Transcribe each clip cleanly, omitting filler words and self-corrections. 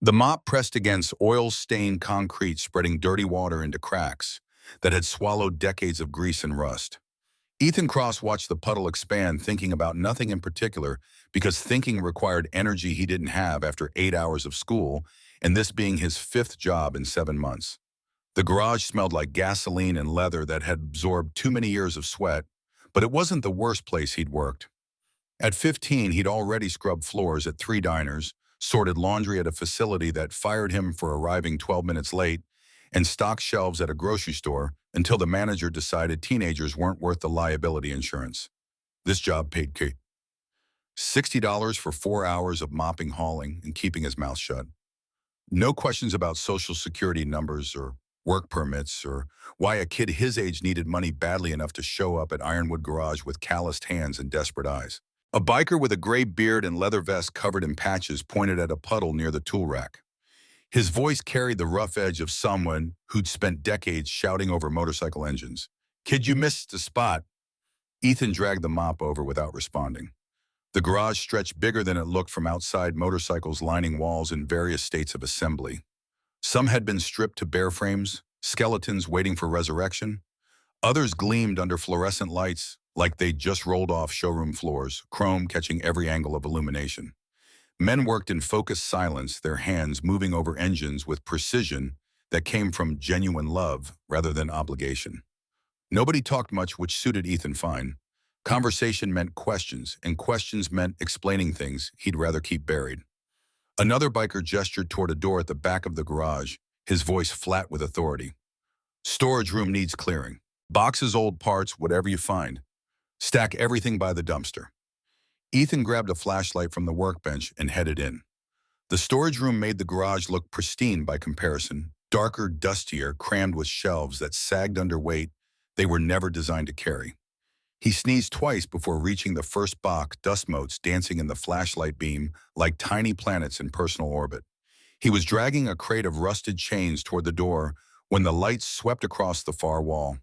The mop pressed against oil-stained concrete, spreading dirty water into cracks that had swallowed decades of grease and rust. Ethan Cross watched the puddle expand, thinking about nothing in particular, because thinking required energy he didn't have after 8 hours of school, and this being his fifth job in 7 months. The garage smelled like gasoline and leather that had absorbed too many years of sweat, but it wasn't the worst place he'd worked. At 15, he'd already scrubbed floors at 3 diners, sorted laundry at a facility that fired him for arriving 12 minutes late, and stocked shelves at a grocery store until the manager decided teenagers weren't worth the liability insurance. This job paid Kate $60 for 4 hours of mopping, hauling, and keeping his mouth shut. No questions about social security numbers or work permits or why a kid his age needed money badly enough to show up at Ironwood Garage with calloused hands and desperate eyes. A biker with a gray beard and leather vest covered in patches pointed at a puddle near the tool rack. His voice carried the rough edge of someone who'd spent decades shouting over motorcycle engines. "Kid, you missed the spot." Ethan dragged the mop over without responding. The garage stretched bigger than it looked from outside, motorcycles lining walls in various states of assembly. Some had been stripped to bare frames, skeletons waiting for resurrection. Others gleamed under fluorescent lights like they'd just rolled off showroom floors, chrome catching every angle of illumination. Men worked in focused silence, their hands moving over engines with precision that came from genuine love rather than obligation. Nobody talked much, which suited Ethan fine. Conversation meant questions, and questions meant explaining things he'd rather keep buried. Another biker gestured toward a door at the back of the garage, his voice flat with authority. "Storage room needs clearing. Boxes, old parts, whatever you find. Stack everything by the dumpster." Ethan grabbed a flashlight from the workbench and headed in. The storage room made the garage look pristine by comparison, darker, dustier, crammed with shelves that sagged under weight they were never designed to carry. He sneezed twice before reaching the first box, dust motes dancing in the flashlight beam like tiny planets in personal orbit. He was dragging a crate of rusted chains toward the door when the lights swept across the far wall.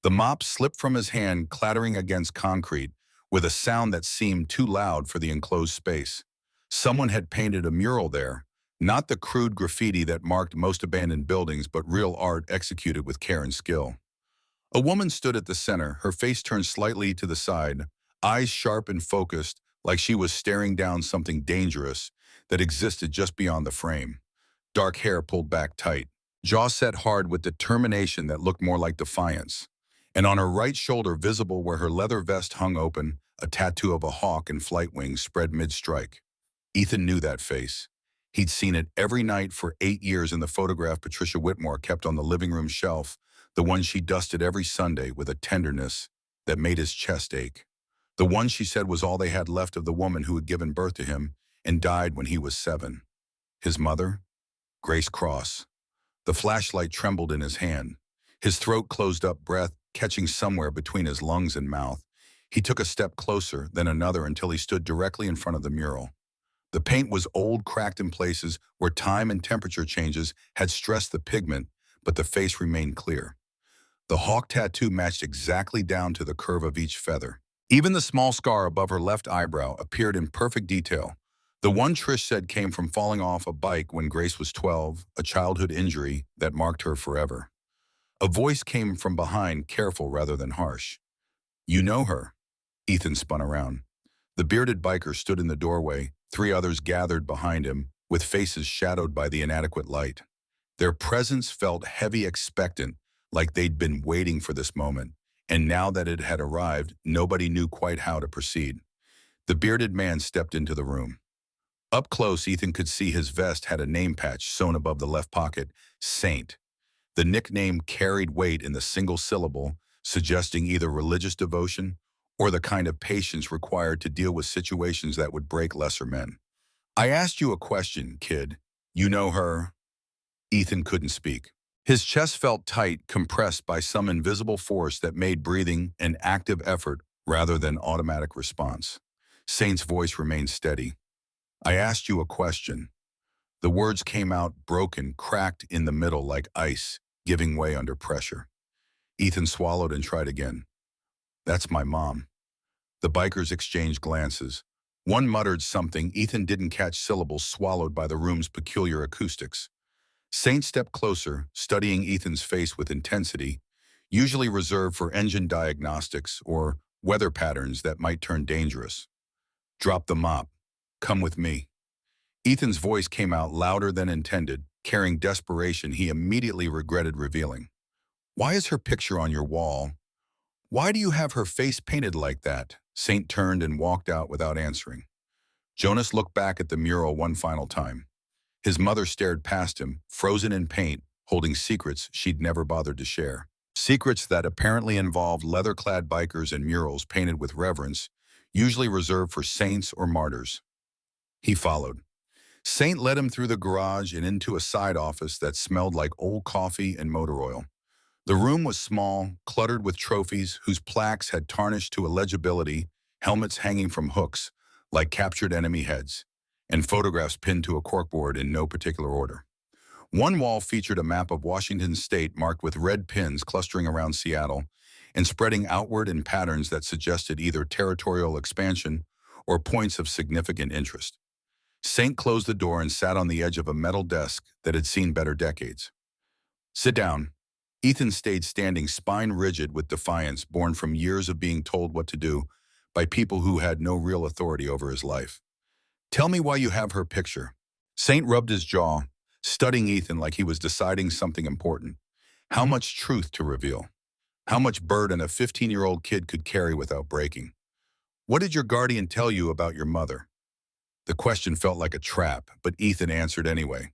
The mop slipped from his hand, clattering against concrete, with a sound that seemed too loud for the enclosed space. Someone had painted a mural there, not the crude graffiti that marked most abandoned buildings, but real art executed with care and skill. A woman stood at the center, her face turned slightly to the side, eyes sharp and focused, like she was staring down something dangerous that existed just beyond the frame. Dark hair pulled back tight, jaw set hard with determination that looked more like defiance. And on her right shoulder, visible where her leather vest hung open, a tattoo of a hawk and flight wings spread mid-strike. Ethan knew that face. He'd seen it every night for 8 years in the photograph Patricia Whitmore kept on the living room shelf, the one she dusted every Sunday with a tenderness that made his chest ache. The one she said was all they had left of the woman who had given birth to him and died when he was 7. His mother? Grace Cross. The flashlight trembled in his hand. His throat closed up, breath catching somewhere between his lungs and mouth. He took a step closer, then another, until he stood directly in front of the mural. The paint was old, cracked in places where time and temperature changes had stressed the pigment, but the face remained clear. The hawk tattoo matched exactly down to the curve of each feather. Even the small scar above her left eyebrow appeared in perfect detail. The one Trish said came from falling off a bike when Grace was 12, a childhood injury that marked her forever. A voice came from behind, careful rather than harsh. "You know her." Ethan spun around. The bearded biker stood in the doorway, 3 others gathered behind him, with faces shadowed by the inadequate light. Their presence felt heavy, expectant, like they'd been waiting for this moment, and now that it had arrived, nobody knew quite how to proceed. The bearded man stepped into the room. Up close, Ethan could see his vest had a name patch sewn above the left pocket, Saint. The nickname carried weight in the single syllable, suggesting either religious devotion or the kind of patience required to deal with situations that would break lesser men. "I asked you a question, kid. You know her?" Ethan couldn't speak. His chest felt tight, compressed by some invisible force that made breathing an active effort rather than automatic response. Saint's voice remained steady. "I asked you a question." The words came out broken, cracked in the middle like ice, giving way under pressure. Ethan swallowed and tried again. "That's my mom." The bikers exchanged glances. One muttered something Ethan didn't catch, syllables swallowed by the room's peculiar acoustics. Saint stepped closer, studying Ethan's face with intensity, usually reserved for engine diagnostics or weather patterns that might turn dangerous. Drop the mop. Come with me. Ethan's voice came out louder than intended, carrying desperation he immediately regretted revealing. Why is her picture on your wall? Why do you have her face painted like that? Saint turned and walked out without answering. Jonas looked back at the mural one final time. His mother stared past him, frozen in paint, holding secrets she'd never bothered to share. Secrets that apparently involved leather-clad bikers and murals painted with reverence, usually reserved for saints or martyrs. He followed. Saint led him through the garage and into a side office that smelled like old coffee and motor oil. The room was small, cluttered with trophies whose plaques had tarnished to illegibility, helmets hanging from hooks, like captured enemy heads, and photographs pinned to a corkboard in no particular order. One wall featured a map of Washington state marked with red pins clustering around Seattle and spreading outward in patterns that suggested either territorial expansion or points of significant interest. Saint closed the door and sat on the edge of a metal desk that had seen better decades. Sit down. Ethan stayed standing, spine rigid with defiance born from years of being told what to do by people who had no real authority over his life. Tell me why you have her picture. Saint rubbed his jaw, studying Ethan like he was deciding something important. How much truth to reveal? How much burden a 15-year-old kid could carry without breaking? What did your guardian tell you about your mother? The question felt like a trap, but Ethan answered anyway.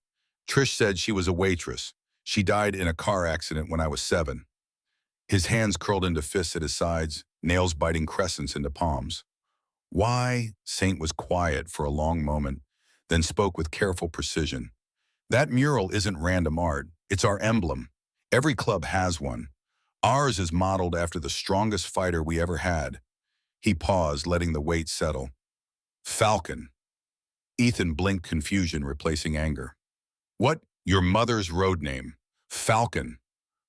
Trish said she was a waitress. She died in a car accident when I was 7. His hands curled into fists at his sides, nails biting crescents into palms. Why? Saint was quiet for a long moment, then spoke with careful precision. That mural isn't random art. It's our emblem. Every club has one. Ours is modeled after the strongest fighter we ever had. He paused, letting the weight settle. Falcon. Ethan blinked confusion, replacing anger. What? Your mother's road name. Falcon.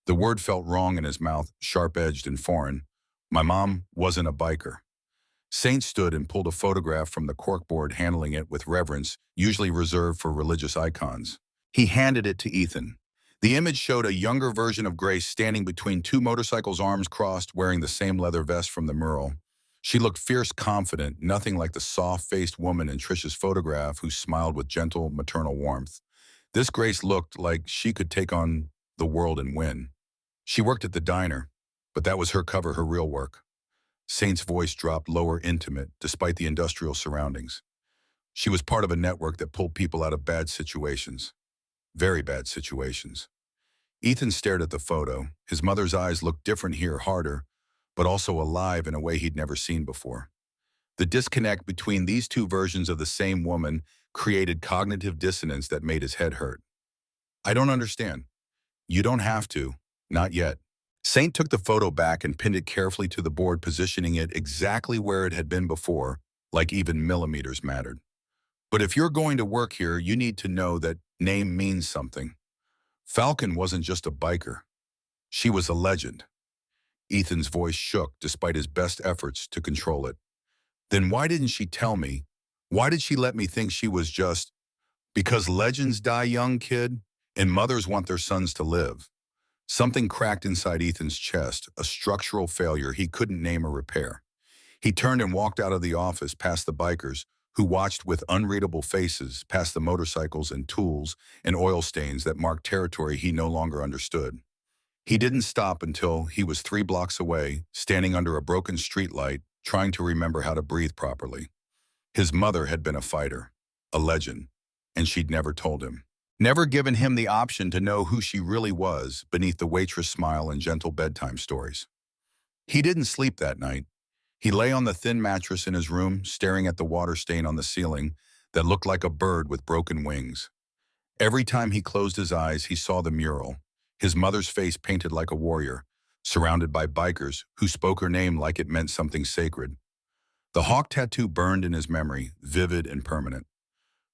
The word felt wrong in his mouth, sharp-edged and foreign. My mom wasn't a biker. Saint stood and pulled a photograph from the corkboard, handling it with reverence, usually reserved for religious icons. He handed it to Ethan. The image showed a younger version of Grace standing between two motorcycles, arms crossed, wearing the same leather vest from the mural. She looked fierce, confident, nothing like the soft-faced woman in Trish's photograph who smiled with gentle, maternal warmth. This Grace looked like she could take on the world and win. She worked at the diner, but that was her cover, her real work. Saint's voice dropped lower, intimate, despite the industrial surroundings. She was part of a network that pulled people out of bad situations. Very bad situations. Ethan stared at the photo. His mother's eyes looked different here, harder, but also alive in a way he'd never seen before. The disconnect between these two versions of the same woman created cognitive dissonance that made his head hurt. I don't understand. You don't have to. Not yet. Saint took the photo back and pinned it carefully to the board, positioning it exactly where it had been before, like even millimeters mattered. But if you're going to work here, you need to know that name means something. Falcon wasn't just a biker. She was a legend. Ethan's voice shook despite his best efforts to control it. Then why didn't she tell me? Why did she let me think she was just... Because legends die young, kid, and mothers want their sons to live. Something cracked inside Ethan's chest, a structural failure he couldn't name or repair. He turned and walked out of the office past the bikers, who watched with unreadable faces, past the motorcycles and tools and oil stains that marked territory he no longer understood. He didn't stop until he was 3 blocks away, standing under a broken streetlight, trying to remember how to breathe properly. His mother had been a fighter, a legend, and she'd never told him. Never given him the option to know who she really was beneath the waitress smile and gentle bedtime stories. He didn't sleep that night. He lay on the thin mattress in his room, staring at the water stain on the ceiling that looked like a bird with broken wings. Every time he closed his eyes, he saw the mural, his mother's face painted like a warrior, surrounded by bikers who spoke her name like it meant something sacred. The hawk tattoo burned in his memory, vivid and permanent.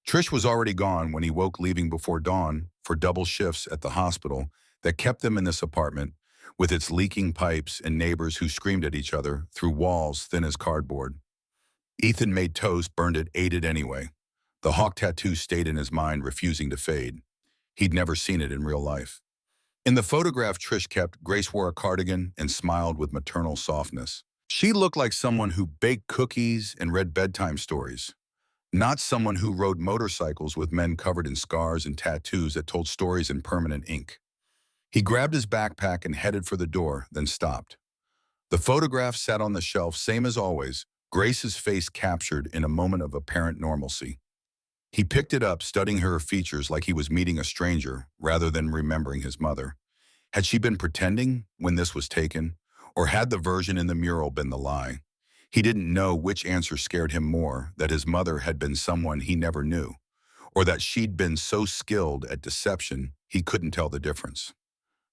Trish was already gone when he woke, leaving before dawn for double shifts at the hospital that kept them in this apartment, with its leaking pipes and neighbors who screamed at each other through walls thin as cardboard. Ethan made toast, burned it, ate it anyway. The hawk tattoo stayed in his mind, refusing to fade. He'd never seen it in real life. In the photograph Trish kept, Grace wore a cardigan and smiled with maternal softness. She looked like someone who baked cookies and read bedtime stories, not someone who rode motorcycles with men covered in scars and tattoos that told stories in permanent ink. He grabbed his backpack and headed for the door, then stopped. The photograph sat on the shelf, same as always, Grace's face captured in a moment of apparent normalcy. He picked it up, studying her features like he was meeting a stranger rather than remembering his mother. Had she been pretending when this was taken? Or had the version in the mural been the lie? He didn't know which answer scared him more, that his mother had been someone he never knew, or that she'd been so skilled at deception he couldn't tell the difference.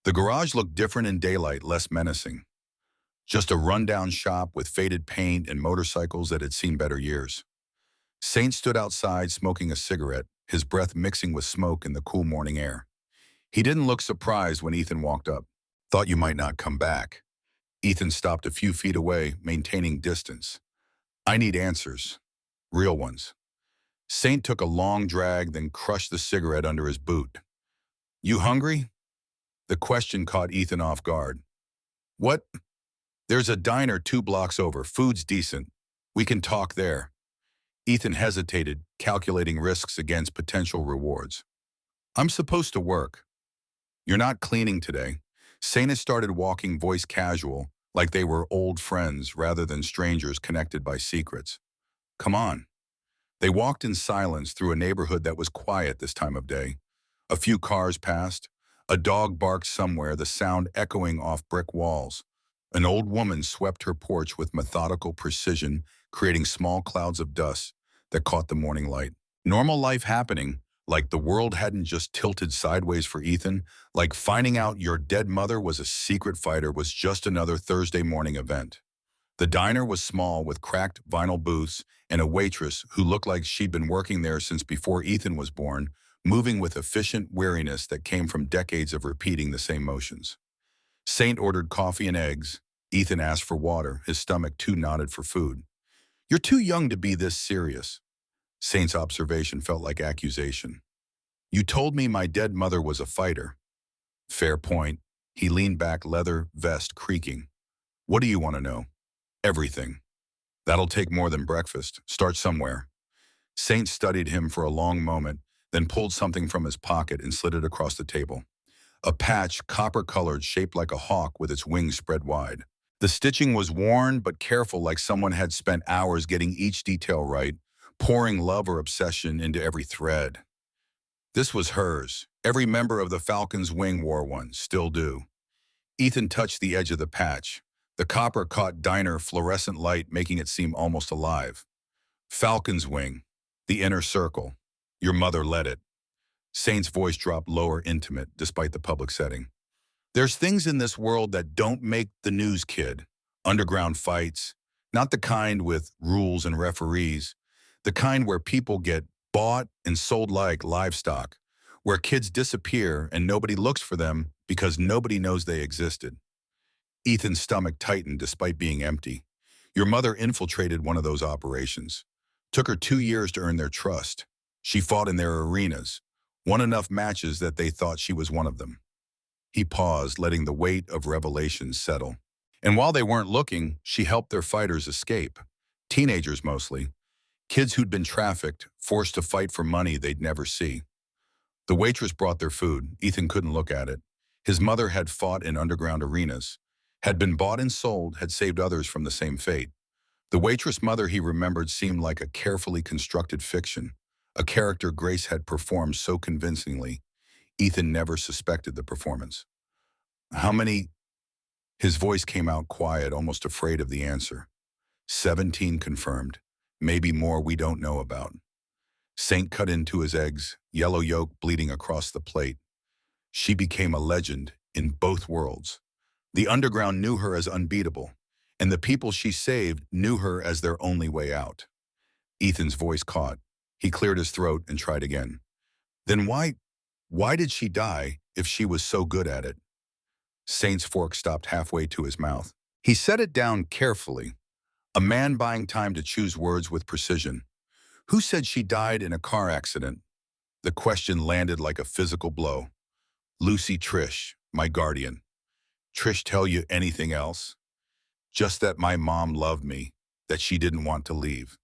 The garage looked different in daylight, less menacing. Just a rundown shop with faded paint and motorcycles that had seen better years. Saint stood outside smoking a cigarette, his breath mixing with smoke in the cool morning air. He didn't look surprised when Ethan walked up. Thought you might not come back. Ethan stopped a few feet away, maintaining distance. I need answers. Real ones. Saint took a long drag, then crushed the cigarette under his boot. You hungry? The question caught Ethan off guard. What? There's a diner 2 blocks over. Food's decent. We can talk there. Ethan hesitated, calculating risks against potential rewards. I'm supposed to work. You're not cleaning today. Saint had started walking, voice casual, like they were old friends rather than strangers connected by secrets. Come on. They walked in silence through a neighborhood that was quiet this time of day. A few cars passed. A dog barked somewhere, the sound echoing off brick walls. An old woman swept her porch with methodical precision, creating small clouds of dust that caught the morning light. Normal life happening, like the world hadn't just tilted sideways for Ethan, like finding out your dead mother was a secret fighter was just another Thursday morning event. The diner was small with cracked vinyl booths and a waitress who looked like she'd been working there since before Ethan was born, moving with efficient weariness that came from decades of repeating the same motions. Saint ordered coffee and eggs. Ethan asked for water, his stomach too knotted for food. You're too young to be this serious. Saint's observation felt like accusation. You told me my dead mother was a fighter. Fair point. He leaned back, leather vest creaking. What do you want to know? Everything. That'll take more than breakfast. Start somewhere. Saint studied him for a long moment, then pulled something from his pocket and slid it across the table. A patch, copper-colored, shaped like a hawk with its wings spread wide. The stitching was worn but careful, like someone had spent hours getting each detail right, pouring love or obsession into every thread. This was hers. Every member of the Falcon's wing wore one, still do. Ethan touched the edge of the patch. The copper caught diner fluorescent light, making it seem almost alive. Falcon's wing. The inner circle. Your mother led it. Saint's voice dropped lower, intimate, despite the public setting. There's things in this world that don't make the news, kid. Underground fights. Not the kind with rules and referees. The kind where people get bought and sold like livestock. Where kids disappear and nobody looks for them because nobody knows they existed. Ethan's stomach tightened despite being empty. Your mother infiltrated one of those operations. Took her 2 years to earn their trust. She fought in their arenas. Won enough matches that they thought she was one of them. He paused, letting the weight of revelations settle. And while they weren't looking, she helped their fighters escape. Teenagers mostly. Kids who'd been trafficked, forced to fight for money they'd never see. The waitress brought their food. Ethan couldn't look at it. His mother had fought in underground arenas. Had been bought and sold, had saved others from the same fate. The waitress mother he remembered seemed like a carefully constructed fiction. A character Grace had performed so convincingly, Ethan never suspected the performance. How many? His voice came out quiet, almost afraid of the answer. 17 confirmed. Maybe more we don't know about. Saint cut into his eggs, yellow yolk bleeding across the plate. She became a legend in both worlds. The underground knew her as unbeatable, and the people she saved knew her as their only way out. Ethan's voice caught. He cleared his throat and tried again. Then why did she die if she was so good at it? Saint's fork stopped halfway to his mouth. He set it down carefully. A man buying time to choose words with precision. Who said she died in a car accident? The question landed like a physical blow. Lucy Trish, my guardian. Trish tell you anything else? Just that my mom loved me, that she didn't want to leave.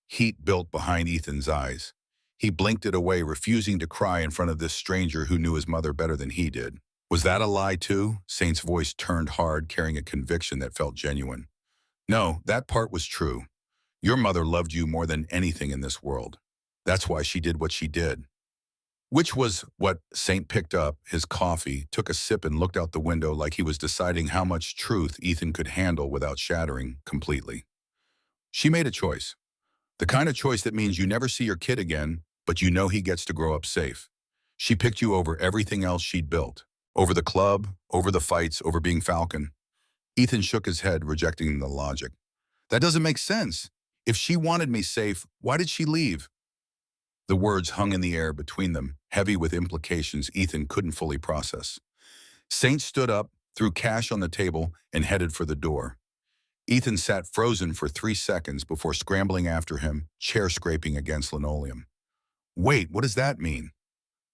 Heat built behind Ethan's eyes. He blinked it away, refusing to cry in front of this stranger who knew his mother better than he did. Was that a lie too? Saint's voice turned hard, carrying a conviction that felt genuine. No, that part was true. Your mother loved you more than anything in this world. That's why she did what she did. Which was what Saint picked up his coffee, took a sip and looked out the window like he was deciding how much truth Ethan could handle without shattering completely. She made a choice. The kind of choice that means you never see your kid again, but you know he gets to grow up safe. She picked you over everything else she'd built. Over the club, over the fights, over being Falcon. Ethan shook his head, rejecting the logic. That doesn't make sense. If she wanted me safe, why did she leave? The words hung in the air between them, heavy with implications Ethan couldn't fully process. Saint stood up, threw cash on the table, and headed for the door. Ethan sat frozen for 3 seconds before scrambling after him, chair scraping against linoleum. Wait, what does that mean?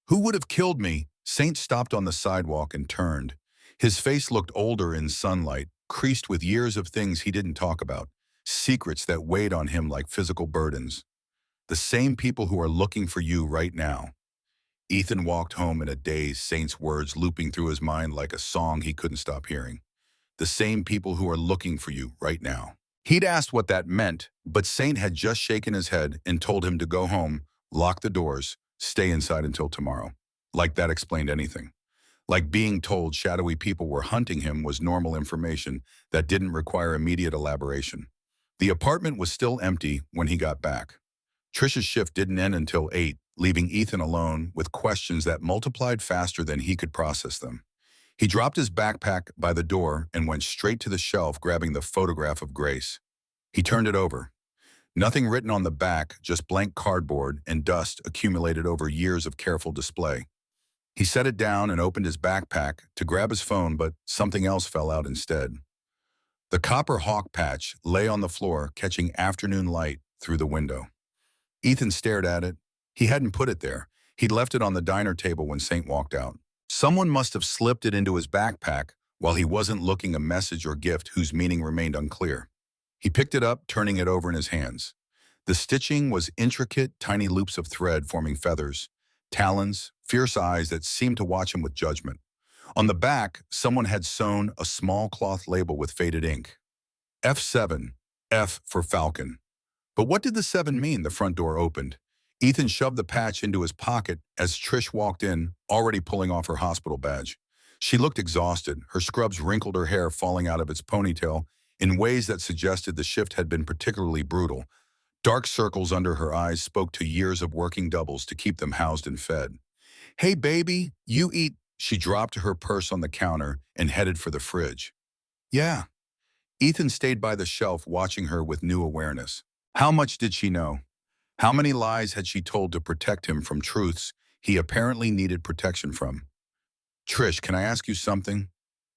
Who would have killed me? Saint stopped on the sidewalk and turned. His face looked older in sunlight, creased with years of things he didn't talk about, secrets that weighed on him like physical burdens. The same people who are looking for you right now. Ethan walked home in a daze, Saint's words looping through his mind like a song he couldn't stop hearing. The same people who are looking for you right now. He'd asked what that meant, but Saint had just shaken his head and told him to go home, lock the doors, stay inside until tomorrow. Like that explained anything. Like being told shadowy people were hunting him was normal information that didn't require immediate elaboration. The apartment was still empty when he got back. Trish's shift didn't end until 8, leaving Ethan alone with questions that multiplied faster than he could process them. He dropped his backpack by the door and went straight to the shelf, grabbing the photograph of Grace. He turned it over. Nothing written on the back, just blank cardboard and dust accumulated over years of careful display. He set it down and opened his backpack to grab his phone, but something else fell out instead. The copper hawk patch lay on the floor, catching afternoon light through the window. Ethan stared at it. He hadn't put it there. He'd left it on the diner table when Saint walked out. Someone must have slipped it into his backpack while he wasn't looking, a message or gift whose meaning remained unclear. He picked it up, turning it over in his hands. The stitching was intricate, tiny loops of thread forming feathers, talons, fierce eyes that seemed to watch him with judgment. On the back, someone had sewn a small cloth label with faded ink. F7, F for Falcon. But what did the 7 mean? The front door opened. Ethan shoved the patch into his pocket as Trish walked in, already pulling off her hospital badge. She looked exhausted, her scrubs wrinkled, her hair falling out of its ponytail in ways that suggested the shift had been particularly brutal. Dark circles under her eyes spoke to years of working doubles to keep them housed and fed. Hey baby, you eat. She dropped her purse on the counter and headed for the fridge. Yeah. Ethan stayed by the shelf, watching her with new awareness. How much did she know? How many lies had she told to protect him from truths he apparently needed protection from? Trish, can I ask you something?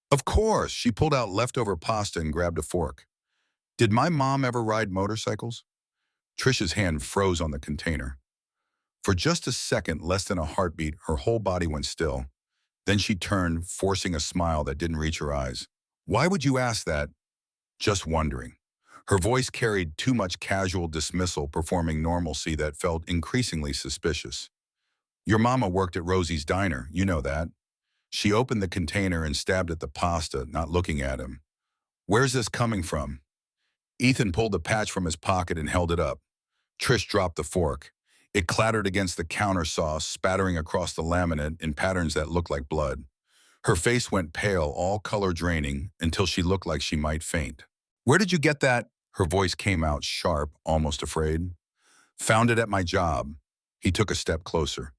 Of course. She pulled out leftover pasta and grabbed a fork. Did my mom ever ride motorcycles? Trish's hand froze on the container. For just a second, less than a heartbeat, her whole body went still. Then she turned, forcing a smile that didn't reach her eyes. Why would you ask that? Just wondering. Her voice carried too much casual dismissal, performing normalcy that felt increasingly suspicious. Your mama worked at Rosie's diner, you know that. She opened the container and stabbed at the pasta, not looking at him. Where's this coming from? Ethan pulled the patch from his pocket and held it up. Trish dropped the fork. It clattered against the counter sauce, spattering across the laminate in patterns that looked like blood. Her face went pale, all color draining, until she looked like she might faint. Where did you get that? Her voice came out sharp, almost afraid. Found it at my job. He took a step closer.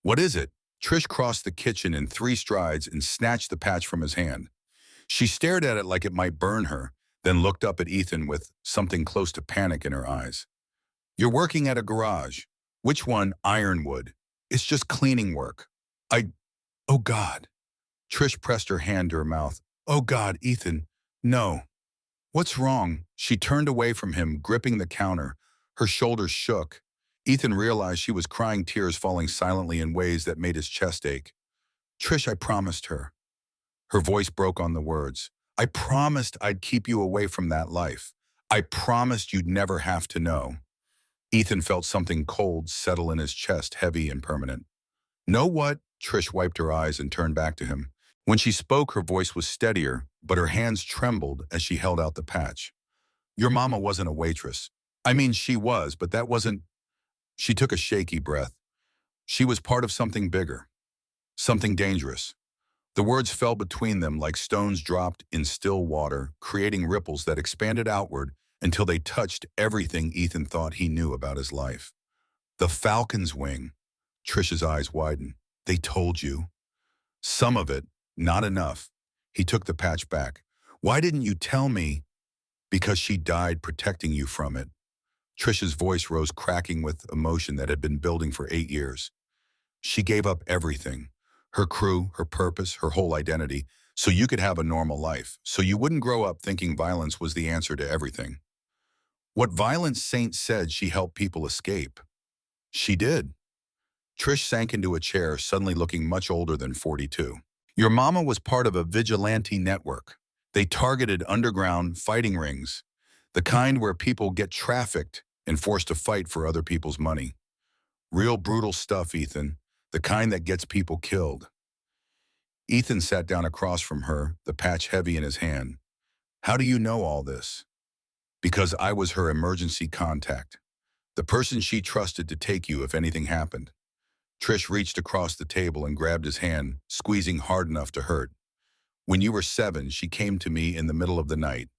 What is it? Trish crossed the kitchen in 3 strides and snatched the patch from his hand. She stared at it like it might burn her, then looked up at Ethan with something close to panic in her eyes. You're working at a garage. Which one? Ironwood. It's just cleaning work. Oh God. Trish pressed her hand to her mouth. Oh God, Ethan, no. What's wrong? She turned away from him, gripping the counter. Her shoulders shook. Ethan realized she was crying, tears falling silently in ways that made his chest ache. Trish, I promised her. Her voice broke on the words. I promised I'd keep you away from that life. I promised you'd never have to know. Ethan felt something cold settle in his chest, heavy and permanent. Know what? Trish wiped her eyes and turned back to him. When she spoke, her voice was steadier, but her hands trembled as she held out the patch. Your mama wasn't a waitress. I mean, she was, but that wasn't... She took a shaky breath. She was part of something bigger, something dangerous. The words fell between them like stones dropped in still water, creating ripples that expanded outward until they touched everything Ethan thought he knew about his life. The falcon's wing. Trish's eyes widened. They told you. Some of it, not enough. He took the patch back. Why didn't you tell me? Because she died protecting you from it. Trish's voice rose, cracking with emotion that had been building for 8 years. She gave up everything. Her crew, her purpose, her whole identity, so you could have a normal life, so you wouldn't grow up thinking violence was the answer to everything. What Violent Saint said she helped people escape. She did. Trish sank into a chair, suddenly looking much older than 42. Your mama was part of a vigilante network. They targeted underground fighting rings, the kind where people get trafficked and forced to fight for other people's money. Real brutal stuff, Ethan, the kind that gets people killed. Ethan sat down across from her, the patch heavy in his hand. How do you know all this? Because I was her emergency contact, the person she trusted to take you if anything happened. Trish reached across the table and grabbed his hand, squeezing hard enough to hurt. When you were 7, she came to me in the middle of the night,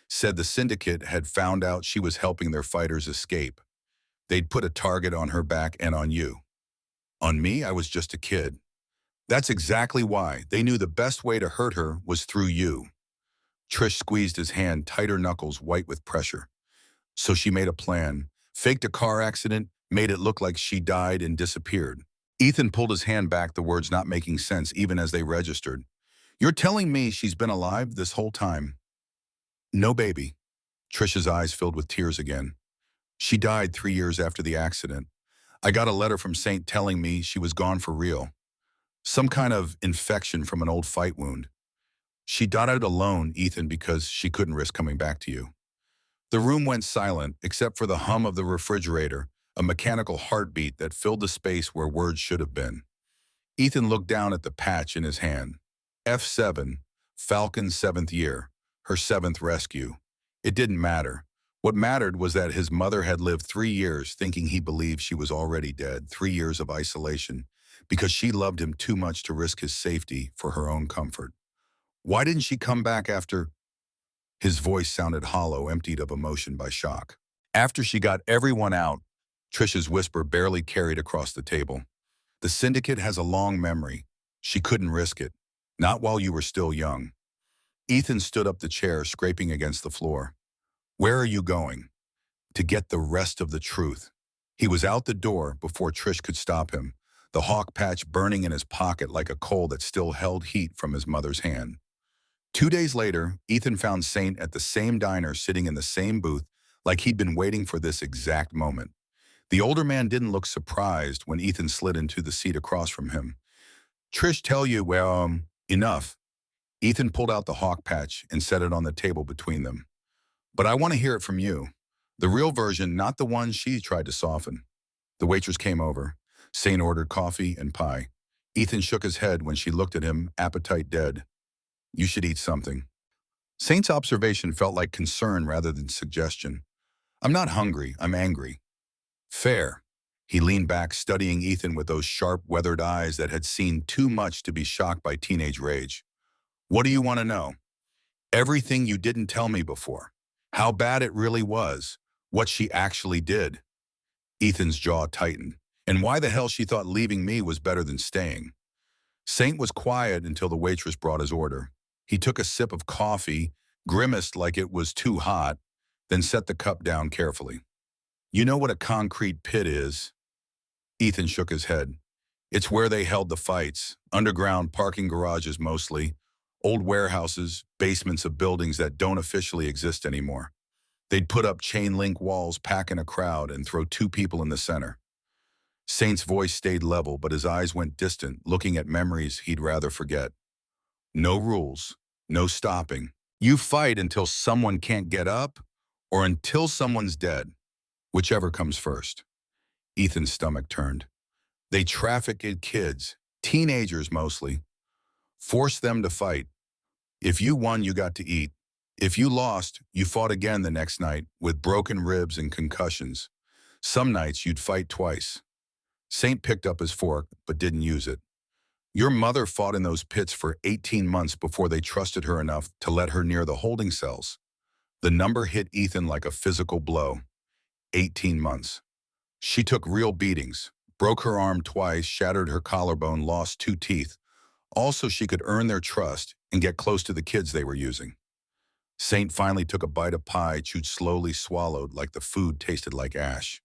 said the syndicate had found out she was helping their fighters escape. They'd put a target on her back and on you. On me, I was just a kid. That's exactly why. They knew the best way to hurt her was through you. Trish squeezed his hand, tighter knuckles white with pressure. So she made a plan, faked a car accident, made it look like she died and disappeared. Ethan pulled his hand back, the words not making sense even as they registered. You're telling me she's been alive this whole time? No, baby. Trish's eyes filled with tears again. She died 3 years after the accident. I got a letter from Saint telling me she was gone for real. Some kind of infection from an old fight wound. She died alone, Ethan, because she couldn't risk coming back to you. The room went silent, except for the hum of the refrigerator, a mechanical heartbeat that filled the space where words should have been. Ethan looked down at the patch in his hand. F7, Falcon's 7th year, her 7th rescue. It didn't matter. What mattered was that his mother had lived 3 years thinking he believed she was already dead, 3 years of isolation, because she loved him too much to risk his safety for her own comfort. Why didn't she come back after? His voice sounded hollow, emptied of emotion by shock. After she got everyone out, Trish's whisper barely carried across the table. The syndicate has a long memory. She couldn't risk it. Not while you were still young. Ethan stood up the chair, scraping against the floor. Where are you going? To get the rest of the truth. He was out the door before Trish could stop him, the hawk patch burning in his pocket like a coal that still held heat from his mother's hand. 2 days later, Ethan found Saint at the same diner, sitting in the same booth, like he'd been waiting for this exact moment. The older man didn't look surprised when Ethan slid into the seat across from him. Trish tell you, well, enough. Ethan pulled out the hawk patch and set it on the table between them. But I want to hear it from you. The real version, not the one she tried to soften. The waitress came over. Saint ordered coffee and pie. Ethan shook his head when she looked at him, appetite dead. You should eat something. Saint's observation felt like concern rather than suggestion. I'm not hungry, I'm angry. Fair. He leaned back, studying Ethan with those sharp, weathered eyes that had seen too much to be shocked by teenage rage. What do you want to know? Everything you didn't tell me before. How bad it really was. What she actually did. Ethan's jaw tightened. And why the hell she thought leaving me was better than staying. Saint was quiet until the waitress brought his order. He took a sip of coffee, grimaced like it was too hot, then set the cup down carefully. You know what a concrete pit is? Ethan shook his head. It's where they held the fights, underground parking garages mostly, Old warehouses, basements of buildings that don't officially exist anymore. They'd put up chain link walls, pack in a crowd, and throw two people in the center. Saint's voice stayed level, but his eyes went distant, looking at memories he'd rather forget. No rules, no stopping. You fight until someone can't get up or until someone's dead, whichever comes first. Ethan's stomach turned. They trafficked kids, teenagers mostly, forced them to fight. If you won, you got to eat. If you lost, you fought again the next night with broken ribs and concussions. Some nights you'd fight twice. Saint picked up his fork, but didn't use it. Your mother fought in those pits for 18 months before they trusted her enough to let her near the holding cells. The number hit Ethan like a physical blow. 18 months. She took real beatings, broke her arm twice, shattered her collarbone, lost two teeth. Also, she could earn their trust and get close to the kids they were using. Saint finally took a bite of pie, chewed slowly, swallowed like the food tasted like ash.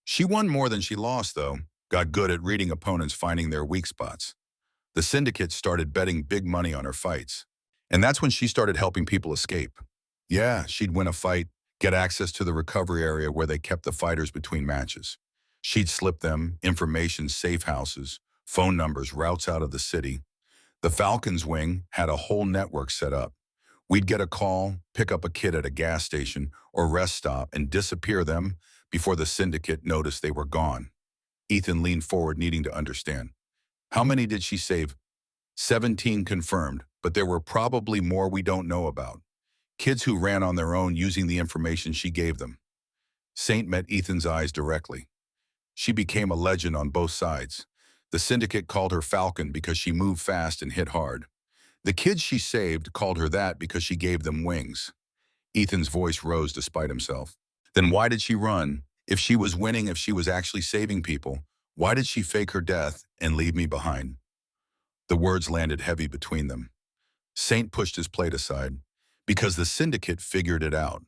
She won more than she lost, though, got good at reading opponents, finding their weak spots. The syndicate started betting big money on her fights. And that's when she started helping people escape. Yeah, she'd win a fight, get access to the recovery area where they kept the fighters between matches. She'd slip them information, safe houses, phone numbers, routes out of the city. The Falcons wing had a whole network set up. We'd get a call, pick up a kid at a gas station or rest stop and disappear them before the syndicate noticed they were gone. Ethan leaned forward, needing to understand. How many did she save? 17 confirmed, but there were probably more we don't know about. Kids who ran on their own using the information she gave them. Saint met Ethan's eyes directly. She became a legend on both sides. The syndicate called her Falcon because she moved fast and hit hard. The kids she saved called her that because she gave them wings. Ethan's voice rose despite himself. Then why did she run? If she was winning, if she was actually saving people, why did she fake her death and leave me behind? The words landed heavy between them. Saint pushed his plate aside. Because the syndicate figured it out.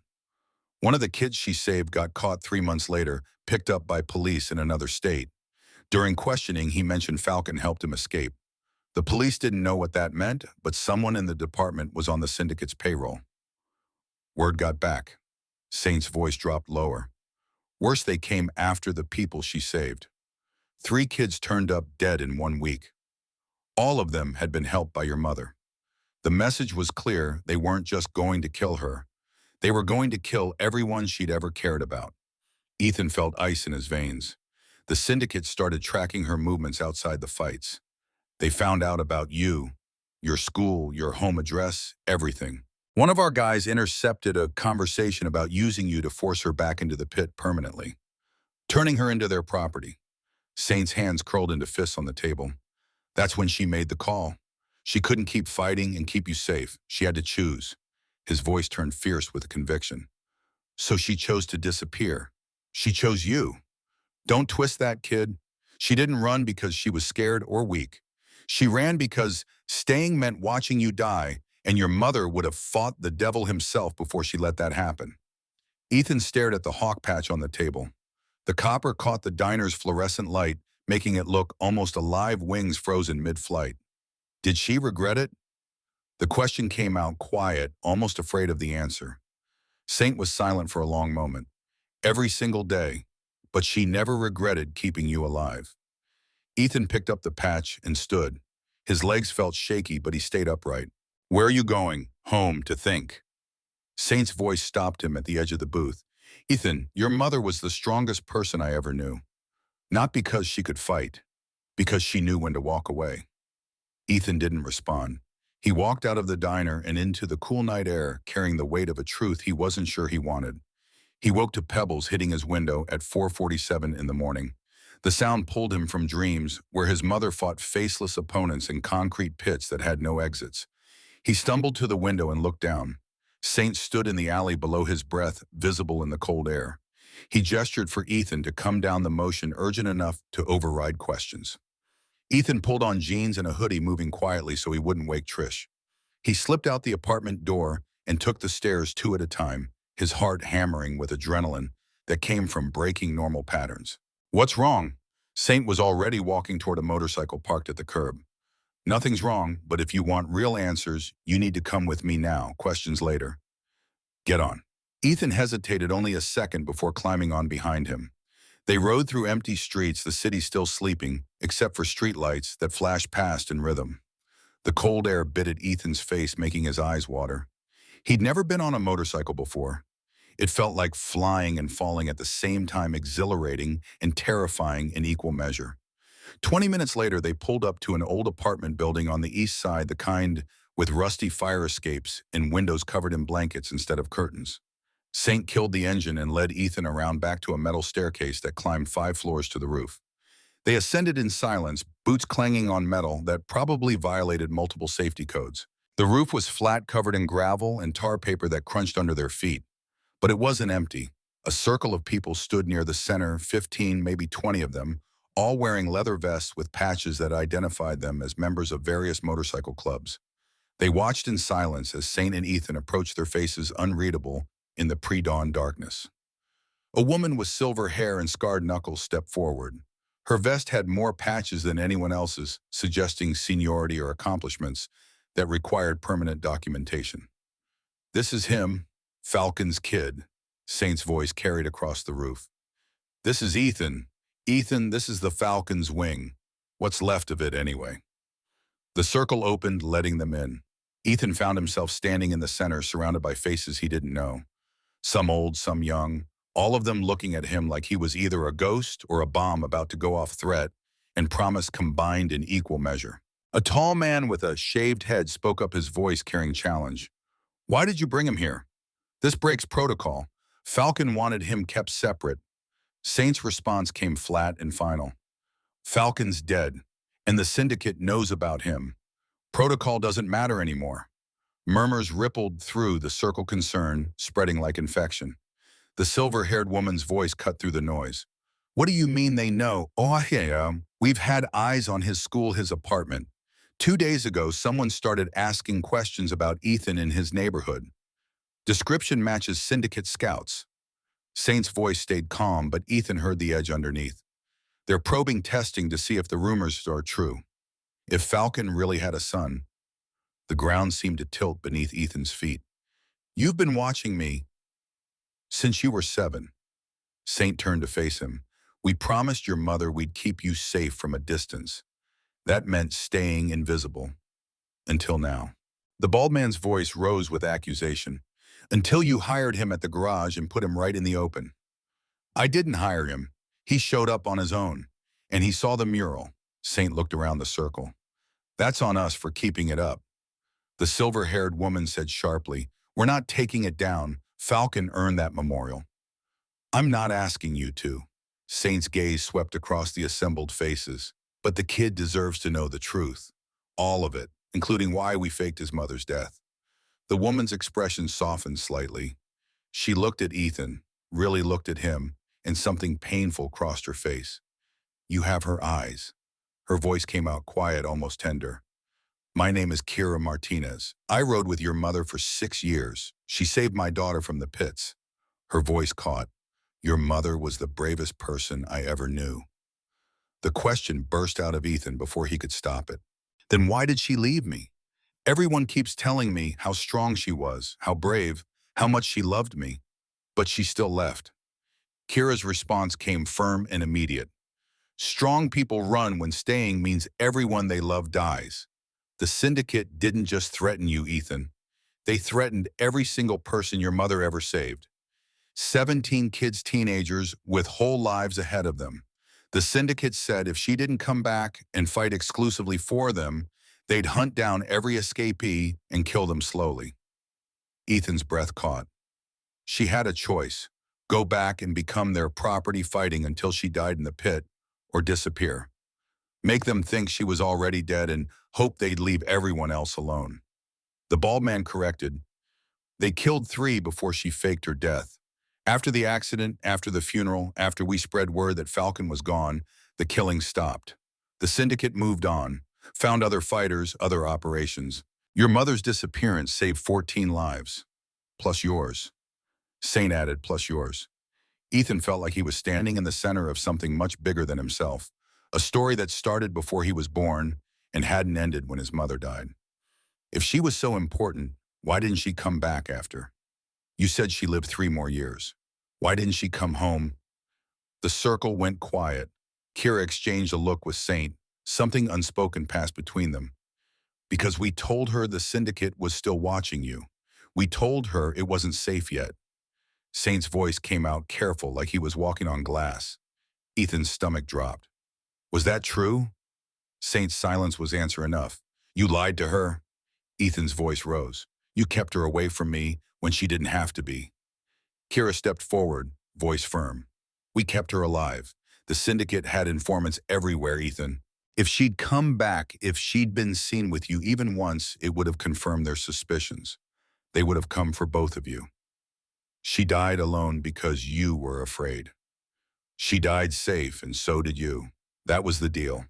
One of the kids she saved got caught 3 months later, picked up by police in another state. During questioning, he mentioned Falcon helped him escape. The police didn't know what that meant, but someone in the department was on the syndicate's payroll. Word got back. Saint's voice dropped lower. Worse, they came after the people she saved. 3 kids turned up dead in 1 week. All of them had been helped by your mother. The message was clear. They weren't just going to kill her. They were going to kill everyone she'd ever cared about. Ethan felt ice in his veins. The syndicate started tracking her movements outside the fights. They found out about you, your school, your home address, everything. One of our guys intercepted a conversation about using you to force her back into the pit permanently, turning her into their property. Saint's hands curled into fists on the table. That's when she made the call. She couldn't keep fighting and keep you safe. She had to choose. His voice turned fierce with conviction. So she chose to disappear. She chose you. Don't twist that, kid. She didn't run because she was scared or weak. She ran because staying meant watching you die, and your mother would have fought the devil himself before she let that happen. Ethan stared at the hawk patch on the table. The copper caught the diner's fluorescent light, making it look almost alive, wings frozen mid-flight. Did she regret it? The question came out quiet, almost afraid of the answer. Saint was silent for a long moment. Every single day, but she never regretted keeping you alive. Ethan picked up the patch and stood. His legs felt shaky, but he stayed upright. Where are you going? Home, to think. Saint's voice stopped him at the edge of the booth. Ethan, your mother was the strongest person I ever knew. Not because she could fight, because she knew when to walk away. Ethan didn't respond. He walked out of the diner and into the cool night air, carrying the weight of a truth he wasn't sure he wanted. He woke to pebbles hitting his window at 4:47 in the morning. The sound pulled him from dreams where his mother fought faceless opponents in concrete pits that had no exits. He stumbled to the window and looked down. Saint stood in the alley below his breath, visible in the cold air. He gestured for Ethan to come down the motion, urgent enough to override questions. Ethan pulled on jeans and a hoodie, moving quietly so he wouldn't wake Trish. He slipped out the apartment door and took the stairs 2 at a time, his heart hammering with adrenaline that came from breaking normal patterns. What's wrong? Saint was already walking toward a motorcycle parked at the curb. Nothing's wrong, but if you want real answers, you need to come with me now. Questions later. Get on. Ethan hesitated only a second before climbing on behind him. They rode through empty streets, the city still sleeping, except for streetlights that flashed past in rhythm. The cold air bit at Ethan's face, making his eyes water. He'd never been on a motorcycle before. It felt like flying and falling at the same time, exhilarating and terrifying in equal measure. 20 minutes later, they pulled up to an old apartment building on the east side, the kind with rusty fire escapes and windows covered in blankets instead of curtains. Saint killed the engine and led Ethan around back to a metal staircase that climbed 5 floors to the roof. They ascended in silence, boots clanging on metal that probably violated multiple safety codes. The roof was flat, covered in gravel and tar paper that crunched under their feet. But it wasn't empty. A circle of people stood near the center, 15, maybe 20 of them, all wearing leather vests with patches that identified them as members of various motorcycle clubs. They watched in silence as Saint and Ethan approached, their faces unreadable in the pre-dawn darkness. A woman with silver hair and scarred knuckles stepped forward. Her vest had more patches than anyone else's, suggesting seniority or accomplishments that required permanent documentation. "This is him, Falcon's kid," Saint's voice carried across the roof. "This is Ethan. Ethan, this is the Falcon's wing. What's left of it, anyway." The circle opened, letting them in. Ethan found himself standing in the center, surrounded by faces he didn't know. Some old, some young, all of them looking at him like he was either a ghost or a bomb about to go off threat and promise combined in equal measure. A tall man with a shaved head spoke up, his voice carrying challenge. "Why did you bring him here? This breaks protocol. Falcon wanted him kept separate." Saint's response came flat and final. "Falcon's dead, and the syndicate knows about him. Protocol doesn't matter anymore." Murmurs rippled through the circle, concern spreading like infection. The silver-haired woman's voice cut through the noise. "What do you mean they know? Oh, yeah, we've had eyes on his school, his apartment. 2 days ago, someone started asking questions about Ethan in his neighborhood. Description matches syndicate scouts." Saint's voice stayed calm, but Ethan heard the edge underneath. "They're probing, testing to see if the rumors are true. If Falcon really had a son." The ground seemed to tilt beneath Ethan's feet. "You've been watching me since you were 7. Saint turned to face him. "We promised your mother we'd keep you safe from a distance. That meant staying invisible. Until now." The bald man's voice rose with accusation. "Until you hired him at the garage and put him right in the open." "I didn't hire him. He showed up on his own. And he saw the mural." Saint looked around the circle. "That's on us for keeping it up." The silver-haired woman said sharply, "We're not taking it down. Falcon earned that memorial." "I'm not asking you to." Saint's gaze swept across the assembled faces. "But the kid deserves to know the truth. All of it, including why we faked his mother's death." The woman's expression softened slightly. She looked at Ethan, really looked at him, and something painful crossed her face. "You have her eyes." Her voice came out quiet, almost tender. "My name is Kira Martinez. I rode with your mother for 6 years. She saved my daughter from the pits." Her voice caught. "Your mother was the bravest person I ever knew." The question burst out of Ethan before he could stop it. "Then why did she leave me? Everyone keeps telling me how strong she was, how brave, how much she loved me. But she still left." Kira's response came firm and immediate. "Strong people run when staying means everyone they love dies. The syndicate didn't just threaten you, Ethan. They threatened every single person your mother ever saved. 17 kids, teenagers with whole lives ahead of them. The syndicate said if she didn't come back and fight exclusively for them, they'd hunt down every escapee and kill them slowly." Ethan's breath caught. She had a choice: go back and become their property, fighting until she died in the pit, or disappear. Make them think she was already dead and hope they'd leave everyone else alone. The bald man corrected. "They killed 3 before she faked her death. After the accident, after the funeral, after we spread word that Falcon was gone, the killing stopped. The syndicate moved on, found other fighters, other operations. Your mother's disappearance saved 14 lives. Plus yours." Saint added, "Plus yours." Ethan felt like he was standing in the center of something much bigger than himself. A story that started before he was born and hadn't ended when his mother died. If she was so important, why didn't she come back after? You said she lived 3 more years. Why didn't she come home? The circle went quiet. Kira exchanged a look with Saint. Something unspoken passed between them. Because we told her the syndicate was still watching you. We told her it wasn't safe yet. Saint's voice came out careful, like he was walking on glass. Ethan's stomach dropped. Was that true? Saint's silence was answer enough. You lied to her? Ethan's voice rose. You kept her away from me when she didn't have to be. Kira stepped forward, voice firm. We kept her alive. The syndicate had informants everywhere, Ethan. If she'd come back, if she'd been seen with you even once, it would have confirmed their suspicions. They would have come for both of you. She died alone because you were afraid. She died safe, and so did you. That was the deal.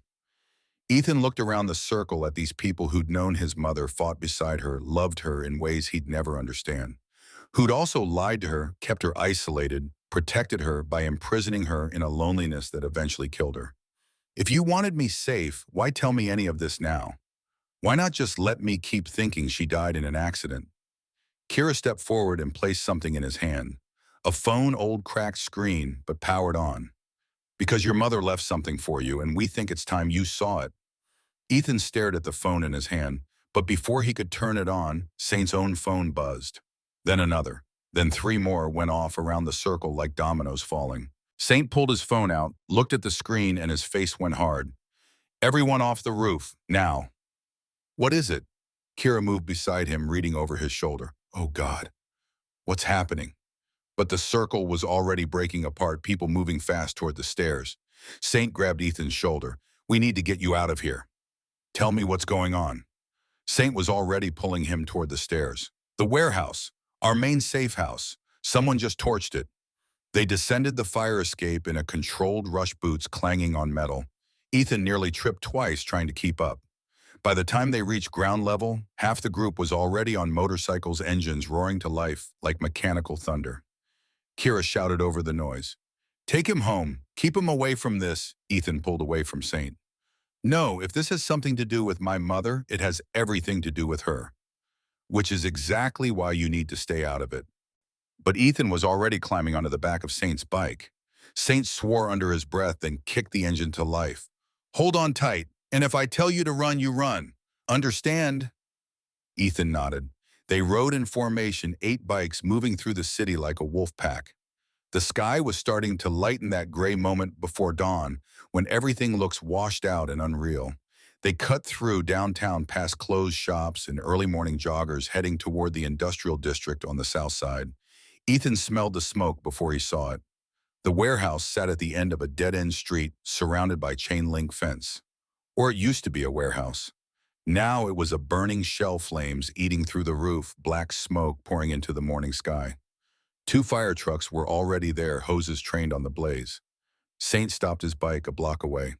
Ethan looked around the circle at these people who'd known his mother, fought beside her, loved her in ways he'd never understand, who'd also lied to her, kept her isolated, protected her by imprisoning her in a loneliness that eventually killed her. If you wanted me safe, why tell me any of this now? Why not just let me keep thinking she died in an accident? Kira stepped forward and placed something in his hand. A phone, old cracked screen, but powered on. Because your mother left something for you, and we think it's time you saw it. Ethan stared at the phone in his hand, but before he could turn it on, Saint's own phone buzzed. Then another. Then 3 more went off around the circle like dominoes falling. Saint pulled his phone out, looked at the screen, and his face went hard. Everyone off the roof, now. What is it? Kira moved beside him, reading over his shoulder. Oh God, what's happening? But the circle was already breaking apart, people moving fast toward the stairs. Saint grabbed Ethan's shoulder. We need to get you out of here. Tell me what's going on. Saint was already pulling him toward the stairs. The warehouse, our main safe house. Someone just torched it. They descended the fire escape in a controlled rush, boots clanging on metal. Ethan nearly tripped twice trying to keep up. By the time they reached ground level, half the group was already on motorcycles, engines roaring to life like mechanical thunder. Kira shouted over the noise. Take him home. Keep him away from this. Ethan pulled away from Saint. No, if this has something to do with my mother, it has everything to do with her. Which is exactly why you need to stay out of it. But Ethan was already climbing onto the back of Saint's bike. Saint swore under his breath, then kicked the engine to life. Hold on tight, and if I tell you to run, you run. Understand? Ethan nodded. They rode in formation, 8 bikes moving through the city like a wolf pack. The sky was starting to lighten, that gray moment before dawn when everything looks washed out and unreal. They cut through downtown past closed shops and early morning joggers heading toward the industrial district on the south side. Ethan smelled the smoke before he saw it. The warehouse sat at the end of a dead-end street surrounded by chain-link fence. Or it used to be a warehouse. Now it was a burning shell, flames eating through the roof, black smoke pouring into the morning sky. 2 fire trucks were already there, hoses trained on the blaze. Saint stopped his bike a block away.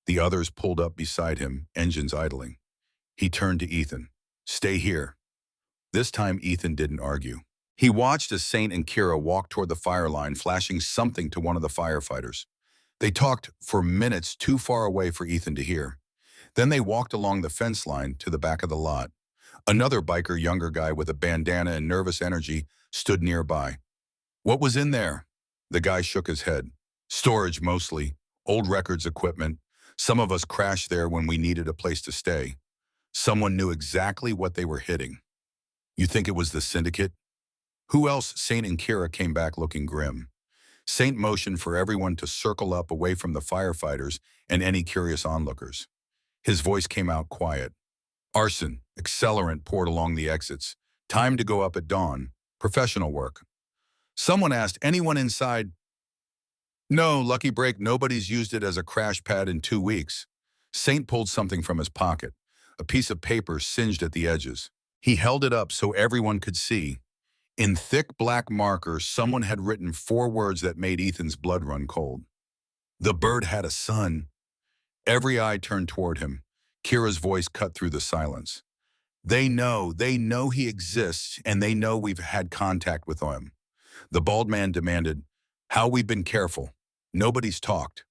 The others pulled up beside him, engines idling. He turned to Ethan. Stay here. This time Ethan didn't argue. He watched as Saint and Kira walked toward the fire line, flashing something to one of the firefighters. They talked for minutes, too far away for Ethan to hear. Then they walked along the fence line to the back of the lot. Another biker, younger guy with a bandana and nervous energy, stood nearby. What was in there? The guy shook his head. Storage mostly, old records, equipment. Some of us crashed there when we needed a place to stay. Someone knew exactly what they were hitting. You think it was the syndicate? Who else? Saint and Kira came back looking grim. Saint motioned for everyone to circle up away from the firefighters and any curious onlookers. His voice came out quiet. Arson, accelerant poured along the exits. Time to go up at dawn. Professional work. Someone asked, anyone inside? No, lucky break, nobody's used it as a crash pad in 2 weeks. Saint pulled something from his pocket, a piece of paper singed at the edges. He held it up so everyone could see. In thick black marker, someone had written 4 words that made Ethan's blood run cold. The bird had a son. Every eye turned toward him. Kira's voice cut through the silence. They know he exists, and they know we've had contact with him. The bald man demanded, how we've been careful. Nobody's talked.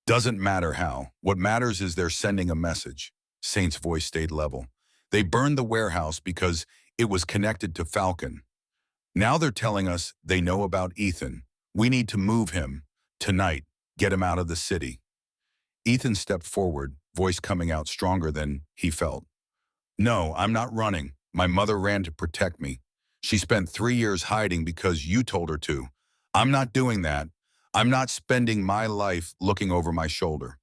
Doesn't matter how. What matters is they're sending a message. Saint's voice stayed level. They burned the warehouse because it was connected to Falcon. Now they're telling us they know about Ethan. We need to move him. Tonight. Get him out of the city. Ethan stepped forward, voice coming out stronger than he felt. No, I'm not running. My mother ran to protect me. She spent 3 years hiding because you told her to. I'm not doing that. I'm not spending my life looking over my shoulder.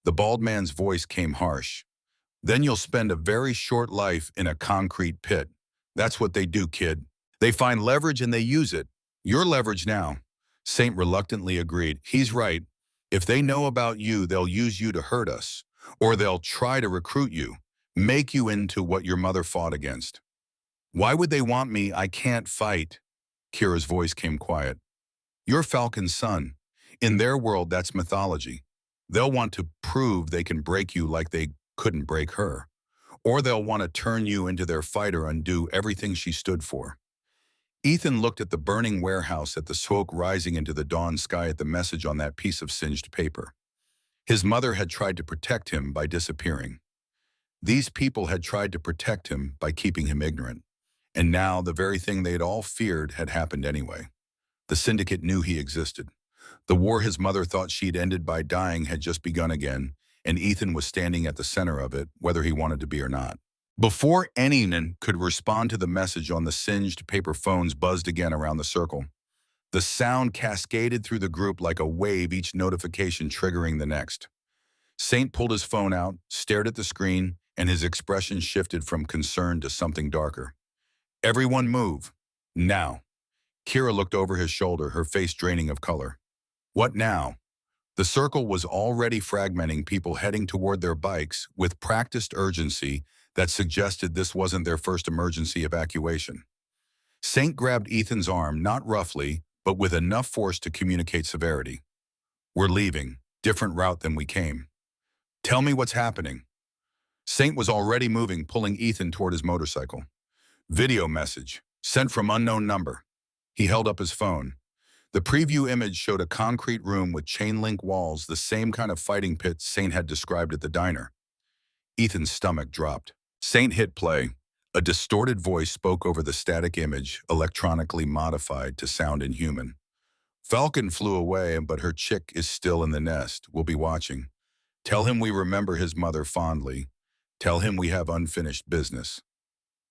The bald man's voice came harsh. Then you'll spend a very short life in a concrete pit. That's what they do, kid. They find leverage and they use it. Your leverage now. Saint reluctantly agreed. He's right. If they know about you, they'll use you to hurt us. Or they'll try to recruit you, make you into what your mother fought against. Why would they want me? I can't fight. Kira's voice came quiet. You're Falcon's son. In their world, that's mythology. They'll want to prove they can break you like they couldn't break her. Or they'll want to turn you into their fighter and undo everything she stood for. Ethan looked at the burning warehouse, at the smoke rising into the dawn sky, at the message on that piece of singed paper. His mother had tried to protect him by disappearing. These people had tried to protect him by keeping him ignorant. And now the very thing they'd all feared had happened anyway. The syndicate knew he existed. The war his mother thought she'd ended by dying had just begun again, and Ethan was standing at the center of it, whether he wanted to be or not. Before anyone could respond to the message on the singed paper, phones buzzed again around the circle. The sound cascaded through the group like a wave, each notification triggering the next. Saint pulled his phone out, stared at the screen, and his expression shifted from concern to something darker. Everyone move. Now. Kira looked over his shoulder, her face draining of color. What now? The circle was already fragmenting, people heading toward their bikes with practiced urgency that suggested this wasn't their first emergency evacuation. Saint grabbed Ethan's arm, not roughly, but with enough force to communicate severity. We're leaving, different route than we came. Tell me what's happening. Saint was already moving, pulling Ethan toward his motorcycle. Video message, sent from unknown number. He held up his phone. The preview image showed a concrete room with chain-link walls, the same kind of fighting pit Saint had described at the diner. Ethan's stomach dropped. Saint hit play. A distorted voice spoke over the static image, electronically modified to sound inhuman. Falcon flew away, but her chick is still in the nest. We'll be watching. Tell him we remember his mother fondly. Tell him we have unfinished business.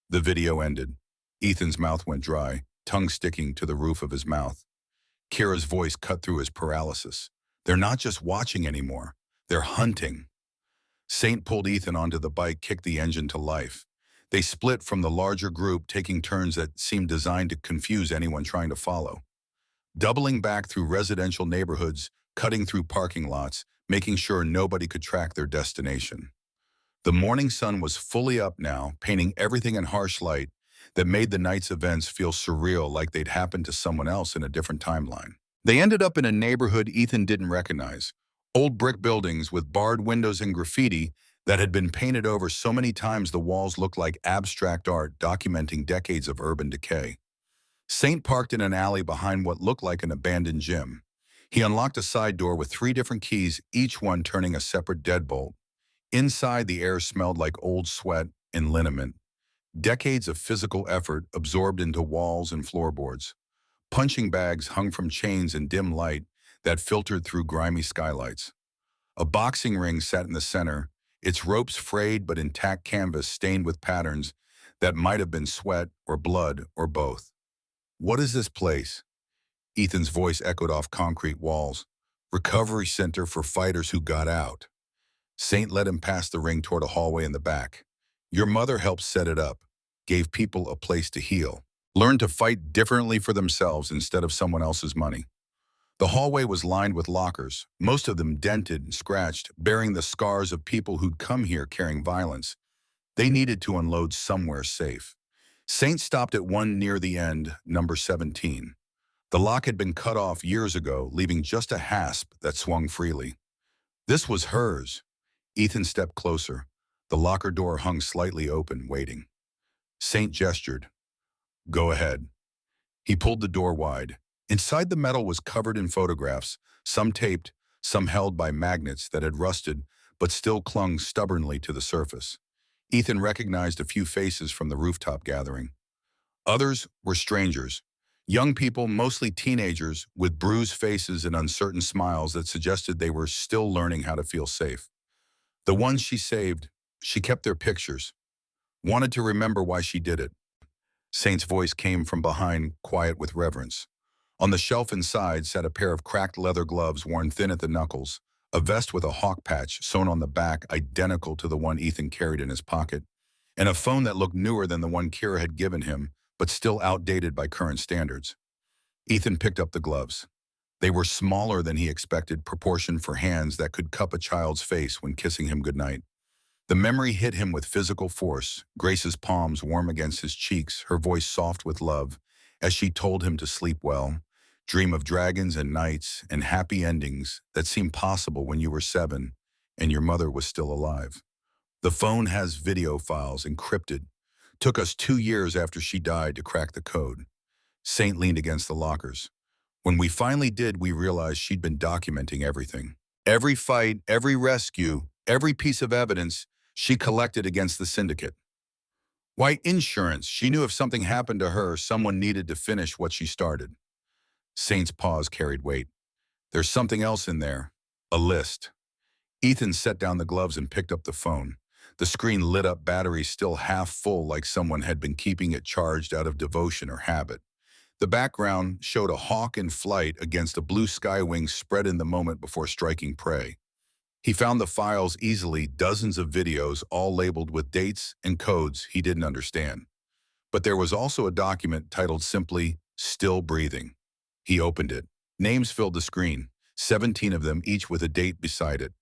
The video ended. Ethan's mouth went dry, tongue sticking to the roof of his mouth. Kira's voice cut through his paralysis. They're not just watching anymore. They're hunting. Saint pulled Ethan onto the bike, kicked the engine to life. They split from the larger group, taking turns that seemed designed to confuse anyone trying to follow. Doubling back through residential neighborhoods, cutting through parking lots, making sure nobody could track their destination. The morning sun was fully up now, painting everything in harsh light that made the night's events feel surreal, like they'd happened to someone else in a different timeline. They ended up in a neighborhood Ethan didn't recognize. Old brick buildings with barred windows and graffiti that had been painted over so many times the walls looked like abstract art documenting decades of urban decay. Saint parked in an alley behind what looked like an abandoned gym. He unlocked a side door with 3 different keys, each one turning a separate deadbolt. Inside, the air smelled like old sweat and liniment. Decades of physical effort absorbed into walls and floorboards. Punching bags hung from chains in dim light that filtered through grimy skylights. A boxing ring sat in the center, its ropes frayed but intact canvas stained with patterns that might have been sweat or blood or both. What is this place? Ethan's voice echoed off concrete walls. Recovery center for fighters who got out. Saint led him past the ring toward a hallway in the back. Your mother helped set it up, gave people a place to heal, learned to fight differently for themselves instead of someone else's money. The hallway was lined with lockers, most of them dented and scratched, bearing the scars of people who'd come here carrying violence. They needed to unload somewhere safe. Saint stopped at one near the end, number 17. The lock had been cut off years ago, leaving just a hasp that swung freely. This was hers. Ethan stepped closer. The locker door hung slightly open, waiting. Saint gestured. Go ahead. He pulled the door wide. Inside, the metal was covered in photographs, some taped, some held by magnets that had rusted but still clung stubbornly to the surface. Ethan recognized a few faces from the rooftop gathering. Others were strangers, young people, mostly teenagers, with bruised faces and uncertain smiles that suggested they were still learning how to feel safe. The ones she saved, she kept their pictures, wanted to remember why she did it. Saint's voice came from behind, quiet with reverence. On the shelf inside sat a pair of cracked leather gloves worn thin at the knuckles, a vest with a hawk patch sewn on the back identical to the one Ethan carried in his pocket, and a phone that looked newer than the one Kira had given him, but still outdated by current standards. Ethan picked up the gloves. They were smaller than he expected, proportioned for hands that could cup a child's face when kissing him goodnight. The memory hit him with physical force, Grace's palms warm against his cheeks, her voice soft with love, as she told him to sleep well, dream of dragons and knights and happy endings that seemed possible when you were 7 and your mother was still alive. The phone has video files encrypted. Took us 2 years after she died to crack the code. Saint leaned against the lockers. When we finally did, we realized she'd been documenting everything. Every fight, every rescue, every piece of evidence she collected against the syndicate. White insurance. She knew if something happened to her, someone needed to finish what she started. Saint's pause carried weight. There's something else in there. A list. Ethan set down the gloves and picked up the phone. The screen lit up, battery still half full, like someone had been keeping it charged out of devotion or habit. The background showed a hawk in flight against a blue sky wing spread in the moment before striking prey. He found the files easily, dozens of videos, all labeled with dates and codes he didn't understand. But there was also a document titled simply, Still Breathing. He opened it. Names filled the screen, 17 of them, each with a date beside it.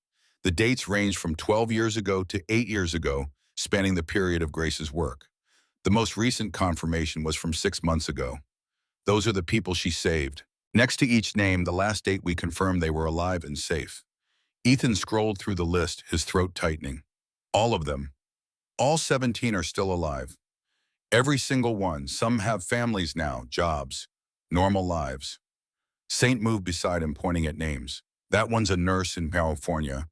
The dates ranged from 12 years ago to 8 years ago, spanning the period of Grace's work. The most recent confirmation was from 6 months ago. Those are the people she saved. Next to each name, the last date we confirmed they were alive and safe. Ethan scrolled through the list, his throat tightening. All of them. All 17 are still alive. Every single one. Some have families now, jobs, normal lives. Saint moved beside him, pointing at names. That one's a nurse in California.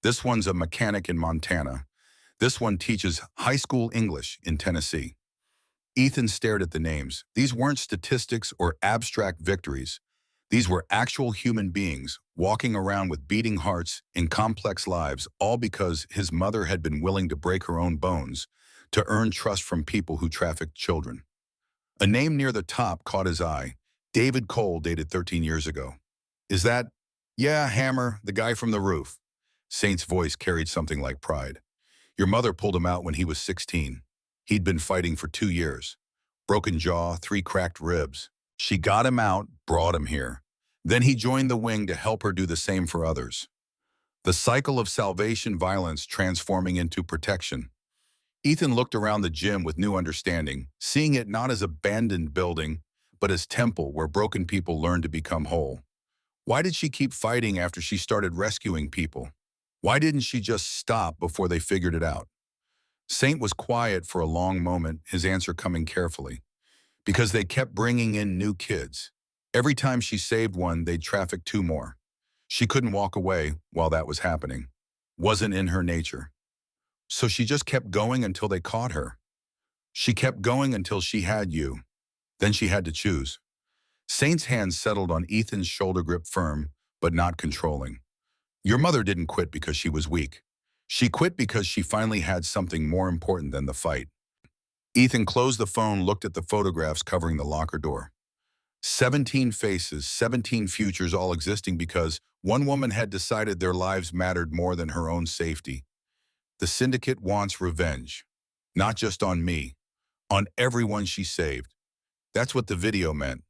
This one's a mechanic in Montana. This one teaches high school English in Tennessee. Ethan stared at the names. These weren't statistics or abstract victories. These were actual human beings, walking around with beating hearts in complex lives, all because his mother had been willing to break her own bones to earn trust from people who trafficked children. A name near the top caught his eye. David Cole, dated 13 years ago. Is that? Yeah, Hammer, the guy from the roof. Saint's voice carried something like pride. Your mother pulled him out when he was 16. He'd been fighting for 2 years. Broken jaw, 3 cracked ribs. She got him out, brought him here. Then he joined the wing to help her do the same for others. The cycle of salvation, violence transforming into protection. Ethan looked around the gym with new understanding, seeing it not as abandoned building, but as temple where broken people learn to become whole. Why did she keep fighting after she started rescuing people? Why didn't she just stop before they figured it out? Saint was quiet for a long moment, his answer coming carefully. Because they kept bringing in new kids. Every time she saved one, they'd traffic 2 more. She couldn't walk away while that was happening. Wasn't in her nature. So she just kept going until they caught her. She kept going until she had you. Then she had to choose. Saint's hand settled on Ethan's shoulder, grip firm, but not controlling. Your mother didn't quit because she was weak. She quit because she finally had something more important than the fight. Ethan closed the phone, looked at the photographs covering the locker door. 17 faces, 17 futures, all existing because one woman had decided their lives mattered more than her own safety. The syndicate wants revenge. Not just on me, on everyone she saved. That's what the video meant.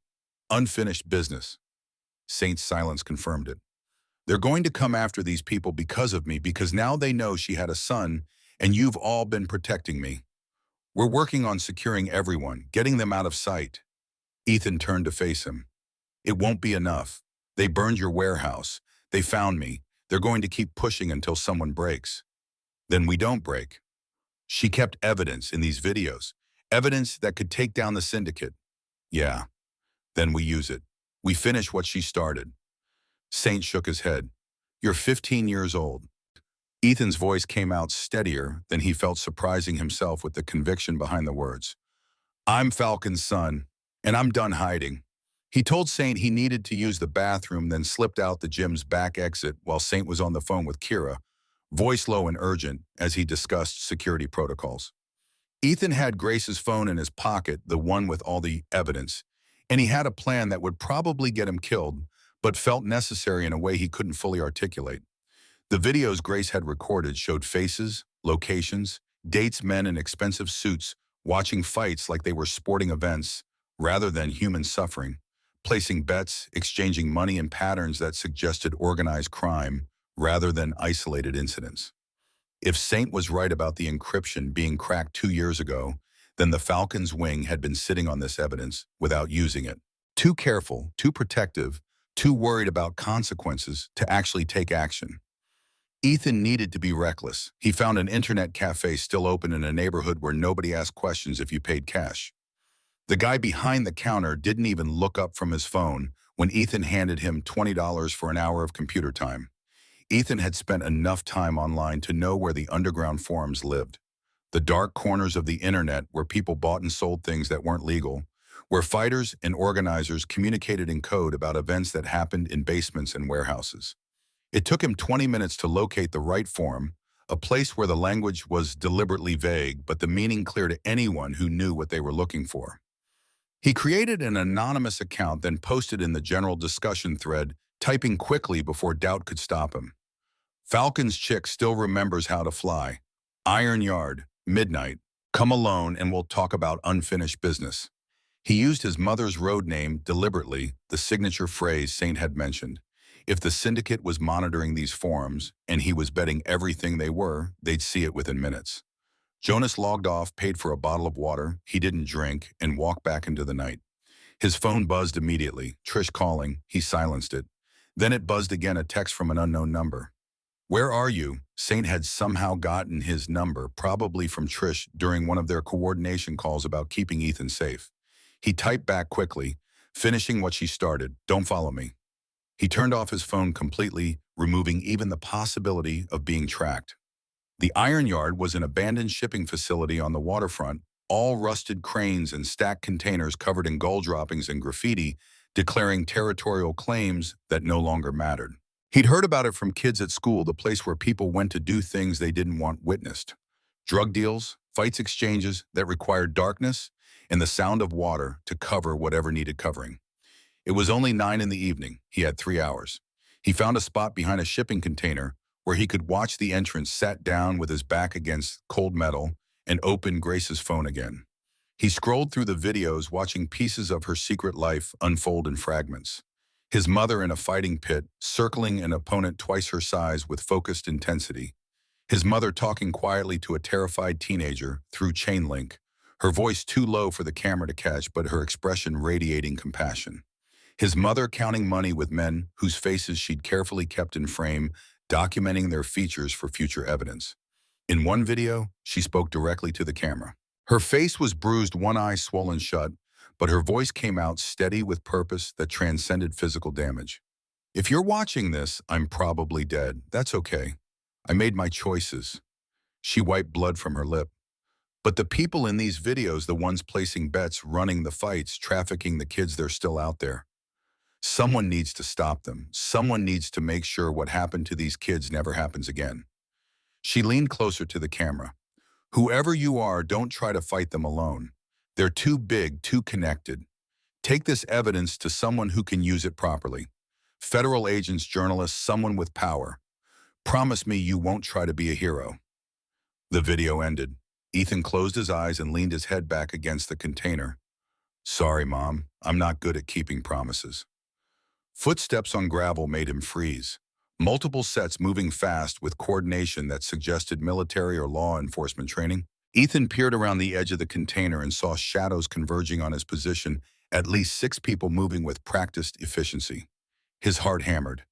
Unfinished business. Saint's silence confirmed it. They're going to come after these people because of me, because now they know she had a son and you've all been protecting me. We're working on securing everyone, getting them out of sight. Ethan turned to face him. It won't be enough. They burned your warehouse. They found me. They're going to keep pushing until someone breaks. Then we don't break. She kept evidence in these videos, evidence that could take down the syndicate. Yeah. Then we use it. We finish what she started. Saint shook his head. You're 15 years old. Ethan's voice came out steadier than he felt, surprising himself with the conviction behind the words. I'm Falcon's son, and I'm done hiding. He told Saint he needed to use the bathroom, then slipped out the gym's back exit while Saint was on the phone with Kira, voice low and urgent as he discussed security protocols. Ethan had Grace's phone in his pocket, the one with all the evidence, and he had a plan that would probably get him killed, but felt necessary in a way he couldn't fully articulate. The videos Grace had recorded showed faces, locations, dates, men in expensive suits watching fights like they were sporting events rather than human suffering, placing bets, exchanging money in patterns that suggested organized crime rather than isolated incidents. If Saint was right about the encryption being cracked 2 years ago, then the Falcon's wing had been sitting on this evidence without using it. Too careful, too protective, too worried about consequences to actually take action. Ethan needed to be reckless. He found an internet cafe still open in a neighborhood where nobody asked questions if you paid cash. The guy behind the counter didn't even look up from his phone when Ethan handed him $20 for an hour of computer time. Ethan had spent enough time online to know where the underground forums lived. The dark corners of the internet where people bought and sold things that weren't legal, where fighters and organizers communicated in code about events that happened in basements and warehouses. It took him 20 minutes to locate the right forum, a place where the language was deliberately vague, but the meaning clear to anyone who knew what they were looking for. He created an anonymous account, then posted in the general discussion thread, typing quickly before doubt could stop him. Falcon's chick still remembers how to fly. Iron Yard, midnight. Come alone and we'll talk about unfinished business. He used his mother's road name deliberately, the signature phrase Saint had mentioned. If the syndicate was monitoring these forums, and he was betting everything they were, they'd see it within minutes. Jonas logged off, paid for a bottle of water he didn't drink, and walked back into the night. His phone buzzed immediately. Trish calling. He silenced it. Then it buzzed again, a text from an unknown number. Where are you? Saint had somehow gotten his number, probably from Trish during one of their coordination calls about keeping Ethan safe. He typed back quickly, finishing what she started. Don't follow me. He turned off his phone completely, removing even the possibility of being tracked. The Iron Yard was an abandoned shipping facility on the waterfront, all rusted cranes and stacked containers covered in gold droppings and graffiti, declaring territorial claims that no longer mattered. He'd heard about it from kids at school, the place where people went to do things they didn't want witnessed. Drug deals, fights, exchanges that required darkness and the sound of water to cover whatever needed covering. It was only 9 in the evening. He had 3 hours. He found a spot behind a shipping container where he could watch the entrance, sat down with his back against cold metal, and opened Grace's phone again. He scrolled through the videos, watching pieces of her secret life unfold in fragments. His mother in a fighting pit, circling an opponent twice her size with focused intensity. His mother talking quietly to a terrified teenager through chain link, her voice too low for the camera to catch, but her expression radiating compassion. His mother counting money with men whose faces she'd carefully kept in frame, documenting their features for future evidence. In one video, she spoke directly to the camera. Her face was bruised, one eye swollen shut, but her voice came out steady with purpose that transcended physical damage. If you're watching this, I'm probably dead. That's okay. I made my choices. She wiped blood from her lip. But the people in these videos, the ones placing bets, running the fights, trafficking the kids, they're still out there. Someone needs to stop them. Someone needs to make sure what happened to these kids never happens again. She leaned closer to the camera. Whoever you are, don't try to fight them alone. They're too big, too connected. Take this evidence to someone who can use it properly. Federal agents, journalists, someone with power. Promise me you won't try to be a hero. The video ended. Ethan closed his eyes and leaned his head back against the container. Sorry, Mom. I'm not good at keeping promises. Footsteps on gravel made him freeze. Multiple sets moving fast with coordination that suggested military or law enforcement training. Ethan peered around the edge of the container and saw shadows converging on his position, at least 6 people moving with practiced efficiency. His heart hammered.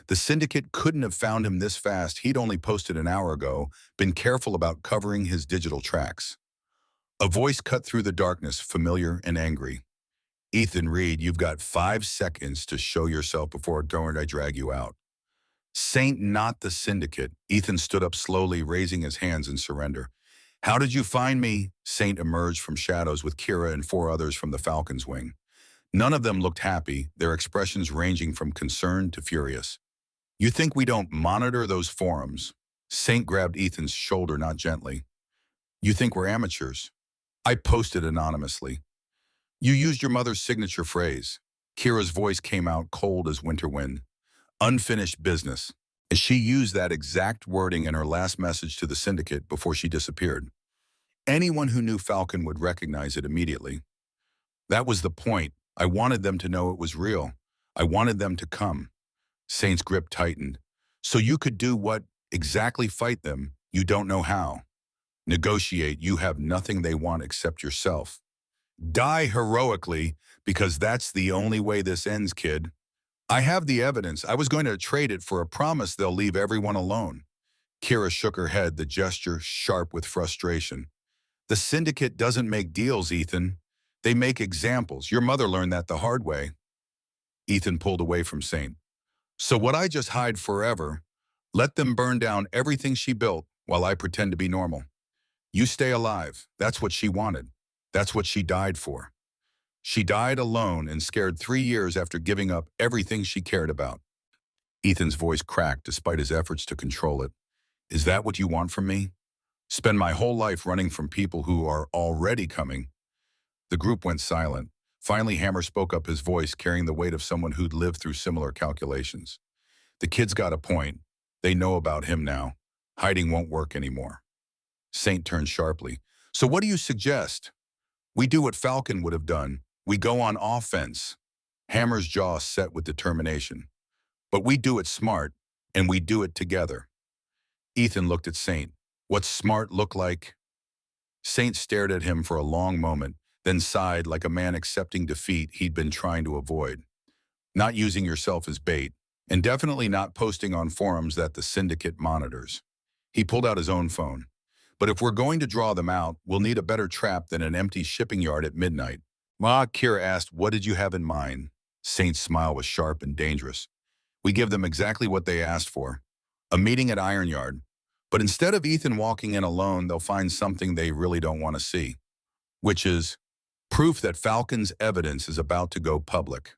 The syndicate couldn't have found him this fast. He'd only posted an hour ago, been careful about covering his digital tracks. A voice cut through the darkness, familiar and angry. Ethan Reed, you've got 5 seconds to show yourself before don't I drag you out. Saint, not the syndicate. Ethan stood up slowly, raising his hands in surrender. How did you find me? Saint emerged from shadows with Kira and four others from the Falcon's wing. None of them looked happy, their expressions ranging from concerned to furious. You think we don't monitor those forums? Saint grabbed Ethan's shoulder, not gently. You think we're amateurs? I posted anonymously. You used your mother's signature phrase. Kira's voice came out cold as winter wind. Unfinished business. And she used that exact wording in her last message to the syndicate before she disappeared. Anyone who knew Falcon would recognize it immediately. That was the point. I wanted them to know it was real. I wanted them to come. Saint's grip tightened. So you could do what? Exactly fight them. You don't know how. Negotiate. You have nothing they want except yourself. Die heroically, because that's the only way this ends, kid. I have the evidence. I was going to trade it for a promise they'll leave everyone alone. Kira shook her head, the gesture sharp with frustration. The syndicate doesn't make deals, Ethan. They make examples. Your mother learned that the hard way. Ethan pulled away from Saint. So what I just hide forever, let them burn down everything she built while I pretend to be normal. You stay alive. That's what she wanted. That's what she died for. She died alone and scared 3 years after giving up everything she cared about. Ethan's voice cracked despite his efforts to control it. Is that what you want from me? Spend my whole life running from people who are already coming? The group went silent. Finally, Hammer spoke up, his voice carrying the weight of someone who'd lived through similar calculations. The kid's got a point. They know about him now. Hiding won't work anymore. Saint turned sharply. So what do you suggest? We do what Falcon would have done. We go on offense. Hammer's jaw set with determination. But we do it smart, and we do it together. Ethan looked at Saint. What's smart look like? Saint stared at him for a long moment, then sighed like a man accepting defeat he'd been trying to avoid. Not using yourself as bait, and definitely not posting on forums that the syndicate monitors. He pulled out his own phone. But if we're going to draw them out, we'll need a better trap than an empty shipping yard at midnight. Ma, Kira asked, what did you have in mind? Saint's smile was sharp and dangerous. We give them exactly what they asked for. A meeting at Iron Yard. But instead of Ethan walking in alone, they'll find something they really don't want to see. Which is proof that Falcon's evidence is about to go public.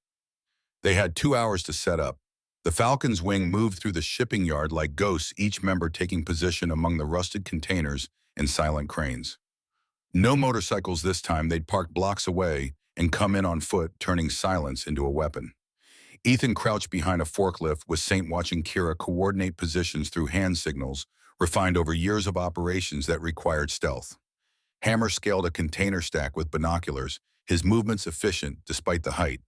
They had 2 hours to set up. The Falcon's wing moved through the shipping yard like ghosts, each member taking position among the rusted containers and silent cranes. No motorcycles this time. They'd parked blocks away and come in on foot, turning silence into a weapon. Ethan crouched behind a forklift with Saint watching Kira coordinate positions through hand signals, refined over years of operations that required stealth. Hammer scaled a container stack with binoculars, his movements efficient despite the height.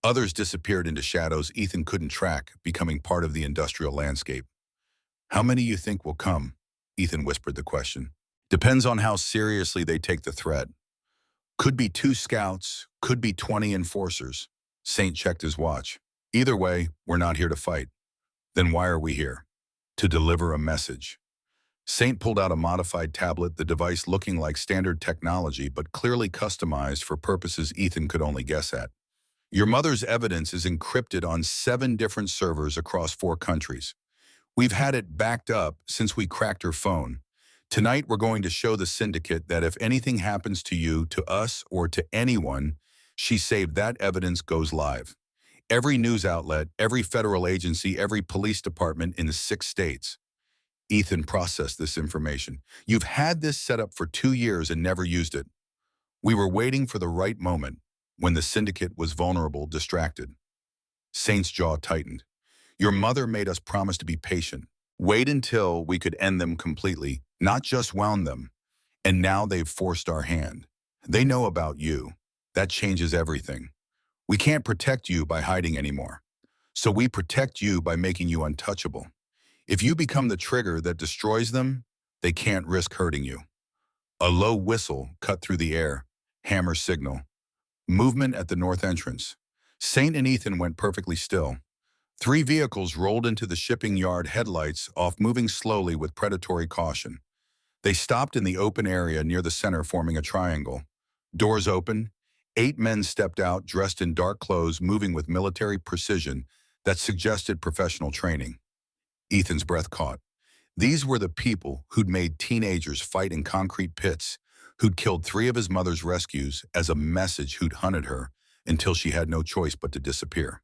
Others disappeared into shadows Ethan couldn't track, becoming part of the industrial landscape. How many you think will come? Ethan whispered the question. Depends on how seriously they take the threat. Could be 2 scouts, could be 20 enforcers. Saint checked his watch. Either way, we're not here to fight. Then why are we here? To deliver a message. Saint pulled out a modified tablet, the device looking like standard technology but clearly customized for purposes Ethan could only guess at. Your mother's evidence is encrypted on 7 different servers across 4 countries. We've had it backed up since we cracked her phone. Tonight we're going to show the syndicate that if anything happens to you, to us, or to anyone, she saved that evidence goes live. Every news outlet, every federal agency, every police department in the 6 states. Ethan processed this information. You've had this set up for 2 years and never used it. We were waiting for the right moment, when the syndicate was vulnerable, distracted. Saint's jaw tightened. Your mother made us promise to be patient. Wait until we could end them completely, not just wound them. And now they've forced our hand. They know about you. That changes everything. We can't protect you by hiding anymore. So we protect you by making you untouchable. If you become the trigger that destroys them, they can't risk hurting you. A low whistle cut through the air. Hammer signal. Movement at the north entrance. Saint and Ethan went perfectly still. 3 vehicles rolled into the shipping yard, headlights off, moving slowly with predatory caution. They stopped in the open area near the center, forming a triangle. Doors open. 8 men stepped out, dressed in dark clothes, moving with military precision that suggested professional training. Ethan's breath caught. These were the people who'd made teenagers fight in concrete pits, who'd killed three of his mother's rescues as a message who'd hunted her until she had no choice but to disappear.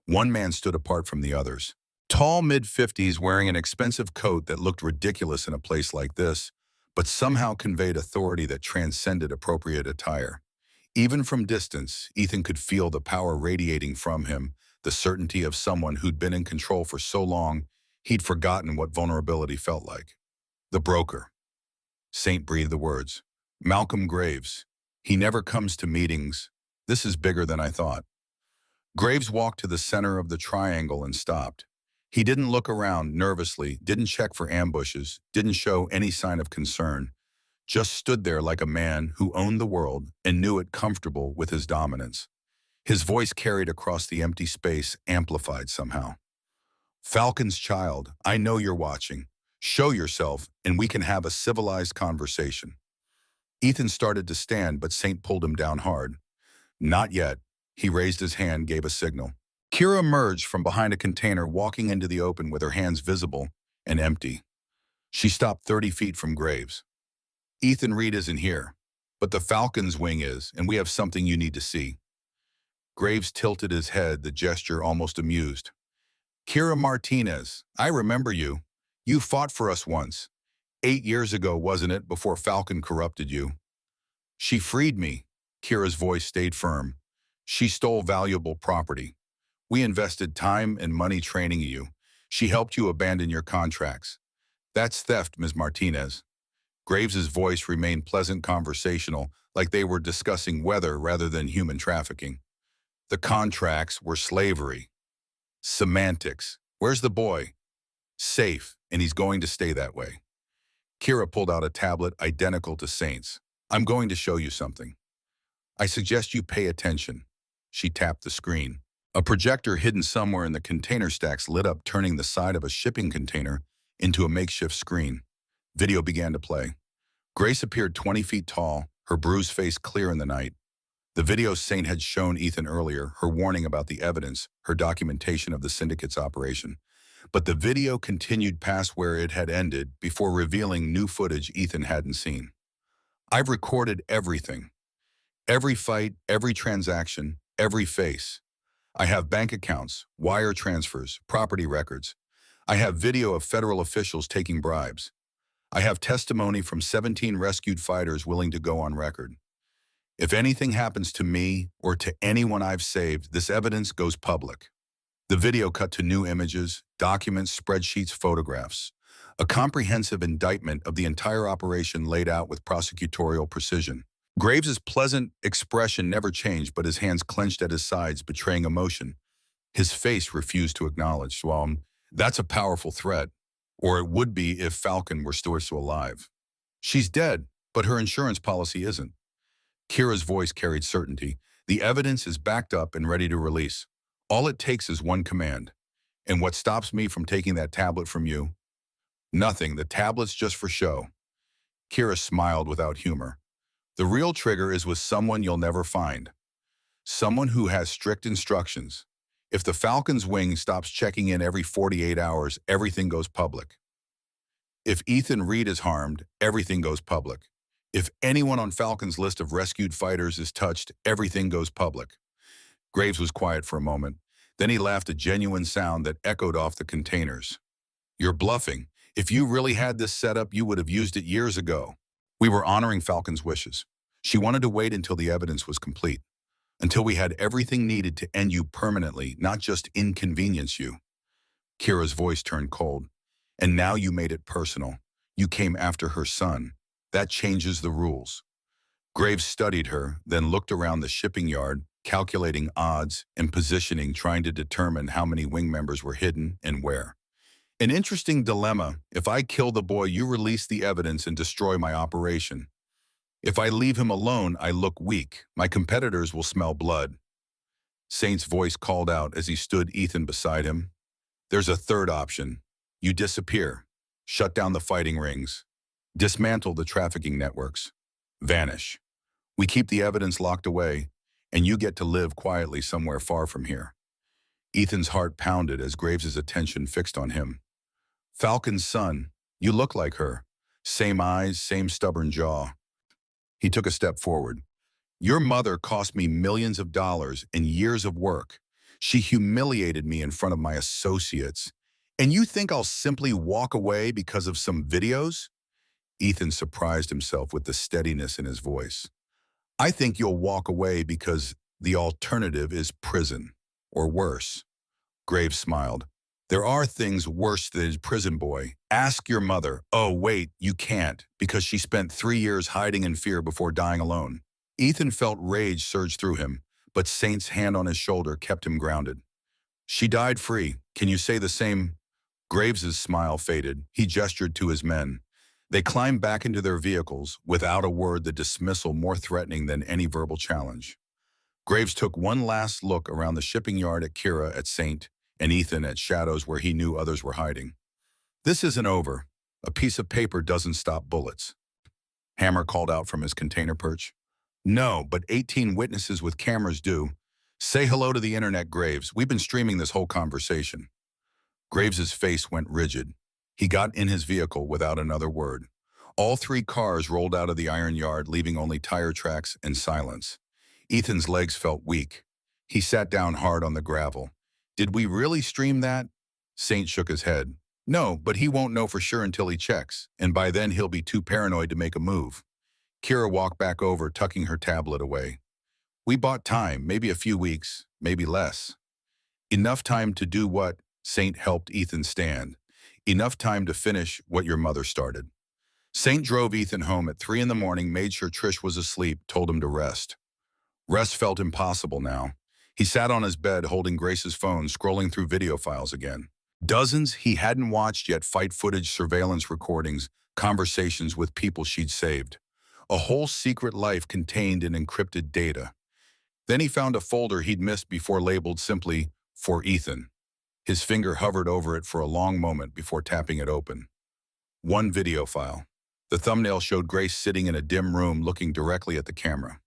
One man stood apart from the others. Tall, mid-50s, wearing an expensive coat that looked ridiculous in a place like this, but somehow conveyed authority that transcended appropriate attire. Even from distance, Ethan could feel the power radiating from him, the certainty of someone who'd been in control for so long, he'd forgotten what vulnerability felt like. The broker. Saint breathed the words. Malcolm Graves. He never comes to meetings. This is bigger than I thought. Graves walked to the center of the triangle and stopped. He didn't look around nervously, didn't check for ambushes, didn't show any sign of concern, just stood there like a man who owned the world and knew it comfortable with his dominance. His voice carried across the empty space, amplified somehow. Falcon's child, I know you're watching. Show yourself, and we can have a civilized conversation. Ethan started to stand, but Saint pulled him down hard. Not yet. He raised his hand, gave a signal. Kira emerged from behind a container, walking into the open with her hands visible and empty. She stopped 30 feet from Graves. Ethan Reed isn't here, but the Falcon's wing is, and we have something you need to see. Graves tilted his head, the gesture almost amused. Kira Martinez, I remember you. You fought for us once. 8 years ago, wasn't it, before Falcon corrupted you? She freed me. Kira's voice stayed firm. She stole valuable property. We invested time and money training you. She helped you abandon your contracts. That's theft, Ms. Martinez. Graves's voice remained pleasant, conversational, like they were discussing weather rather than human trafficking. The contracts were slavery. Semantics. Where's the boy? Safe, and he's going to stay that way. Kira pulled out a tablet identical to Saint's. I'm going to show you something. I suggest you pay attention. She tapped the screen. A projector hidden somewhere in the container stacks lit up, turning the side of a shipping container into a makeshift screen. Video began to play. Grace appeared 20 feet tall, her bruised face clear in the night. The video Saint had shown Ethan earlier, her warning about the evidence, her documentation of the syndicate's operation. But the video continued past where it had ended before revealing new footage Ethan hadn't seen. I've recorded everything. Every fight, every transaction, every face. I have bank accounts, wire transfers, property records. I have video of federal officials taking bribes. I have testimony from 17 rescued fighters willing to go on record. If anything happens to me or to anyone I've saved, this evidence goes public. The video cut to new images, documents, spreadsheets, photographs. A comprehensive indictment of the entire operation laid out with prosecutorial precision. Graves's pleasant expression never changed, but his hands clenched at his sides, betraying emotion. His face refused to acknowledge. Well, that's a powerful threat. Or it would be if Falcon were still alive. She's dead, but her insurance policy isn't. Kira's voice carried certainty. The evidence is backed up and ready to release. All it takes is one command. And what stops me from taking that tablet from you? Nothing. The tablet's just for show. Kira smiled without humor. The real trigger is with someone you'll never find. Someone who has strict instructions. If the Falcon's wing stops checking in every 48 hours, everything goes public. If Ethan Reed is harmed, everything goes public. If anyone on Falcon's list of rescued fighters is touched, everything goes public. Graves was quiet for a moment. Then he laughed, a genuine sound that echoed off the containers. You're bluffing. If you really had this set up, you would have used it years ago. We were honoring Falcon's wishes. She wanted to wait until the evidence was complete. Until we had everything needed to end you permanently, not just inconvenience you. Kira's voice turned cold. And now you made it personal. You came after her son. That changes the rules. Graves studied her, then looked around the shipping yard, calculating odds and positioning, trying to determine how many wing members were hidden and where. An interesting dilemma. If I kill the boy, you release the evidence and destroy my operation. If I leave him alone, I look weak. My competitors will smell blood. Saint's voice called out as he stood Ethan beside him. There's a third option. You disappear. Shut down the fighting rings. Dismantle the trafficking networks. Vanish. We keep the evidence locked away, and you get to live quietly somewhere far from here. Ethan's heart pounded as Graves's attention fixed on him. Falcon's son, you look like her. Same eyes, same stubborn jaw. He took a step forward. Your mother cost me millions of dollars and years of work. She humiliated me in front of my associates. And you think I'll simply walk away because of some videos? Ethan surprised himself with the steadiness in his voice. I think you'll walk away because the alternative is prison, or worse. Graves smiled. There are things worse than prison, boy. Ask your mother. Oh, wait, you can't, because she spent 3 years hiding in fear before dying alone. Ethan felt rage surge through him, but Saint's hand on his shoulder kept him grounded. She died free. Can you say the same? Graves's smile faded. He gestured to his men. They climbed back into their vehicles, without a word, the dismissal more threatening than any verbal challenge. Graves took one last look around the shipping yard at Kira, at Saint, and Ethan at Shadows where he knew others were hiding. This isn't over. A piece of paper doesn't stop bullets. Hammer called out from his container perch. No, but 18 witnesses with cameras do. Say hello to the internet, Graves. We've been streaming this whole conversation. Graves's face went rigid. He got in his vehicle without another word. All 3 cars rolled out of the iron yard, leaving only tire tracks and silence. Ethan's legs felt weak. He sat down hard on the gravel. Did we really stream that? Saint shook his head. No, but he won't know for sure until he checks, and by then he'll be too paranoid to make a move. Kira walked back over, tucking her tablet away. We bought time, maybe a few weeks, maybe less. Enough time to do what? Saint helped Ethan stand. Enough time to finish what your mother started. Saint drove Ethan home at 3 in the morning, made sure Trish was asleep, told him to rest. Rest felt impossible now. He sat on his bed holding Grace's phone, scrolling through video files again. Dozens he hadn't watched yet, fight footage, surveillance recordings, conversations with people she'd saved. A whole secret life contained in encrypted data. Then he found a folder he'd missed before, labeled simply, "For Ethan." His finger hovered over it for a long moment before tapping it open. One video file. The thumbnail showed Grace sitting in a dim room looking directly at the camera.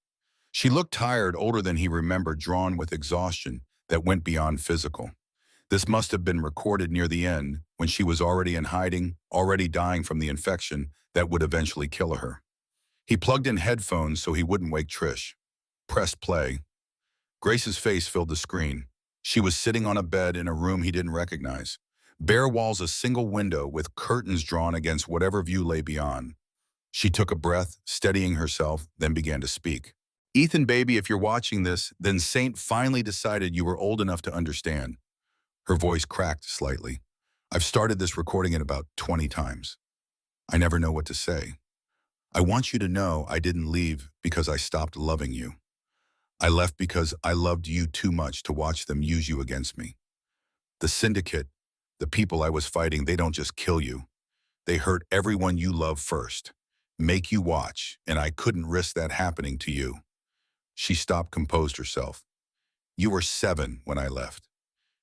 She looked tired, older than he remembered, drawn with exhaustion that went beyond physical. This must have been recorded near the end, when she was already in hiding, already dying from the infection that would eventually kill her. He plugged in headphones so he wouldn't wake Trish. Pressed play. Grace's face filled the screen. She was sitting on a bed in a room he didn't recognize. Bare walls, a single window with curtains drawn against whatever view lay beyond. She took a breath, steadying herself, then began to speak. Ethan, baby, if you're watching this, then Saint finally decided you were old enough to understand. Her voice cracked slightly. I've started this recording it about 20 times. I never know what to say. I want you to know I didn't leave because I stopped loving you. I left because I loved you too much to watch them use you against me. The syndicate, the people I was fighting, they don't just kill you. They hurt everyone you love first, make you watch, and I couldn't risk that happening to you. She stopped, composed herself. You were 7 when I left.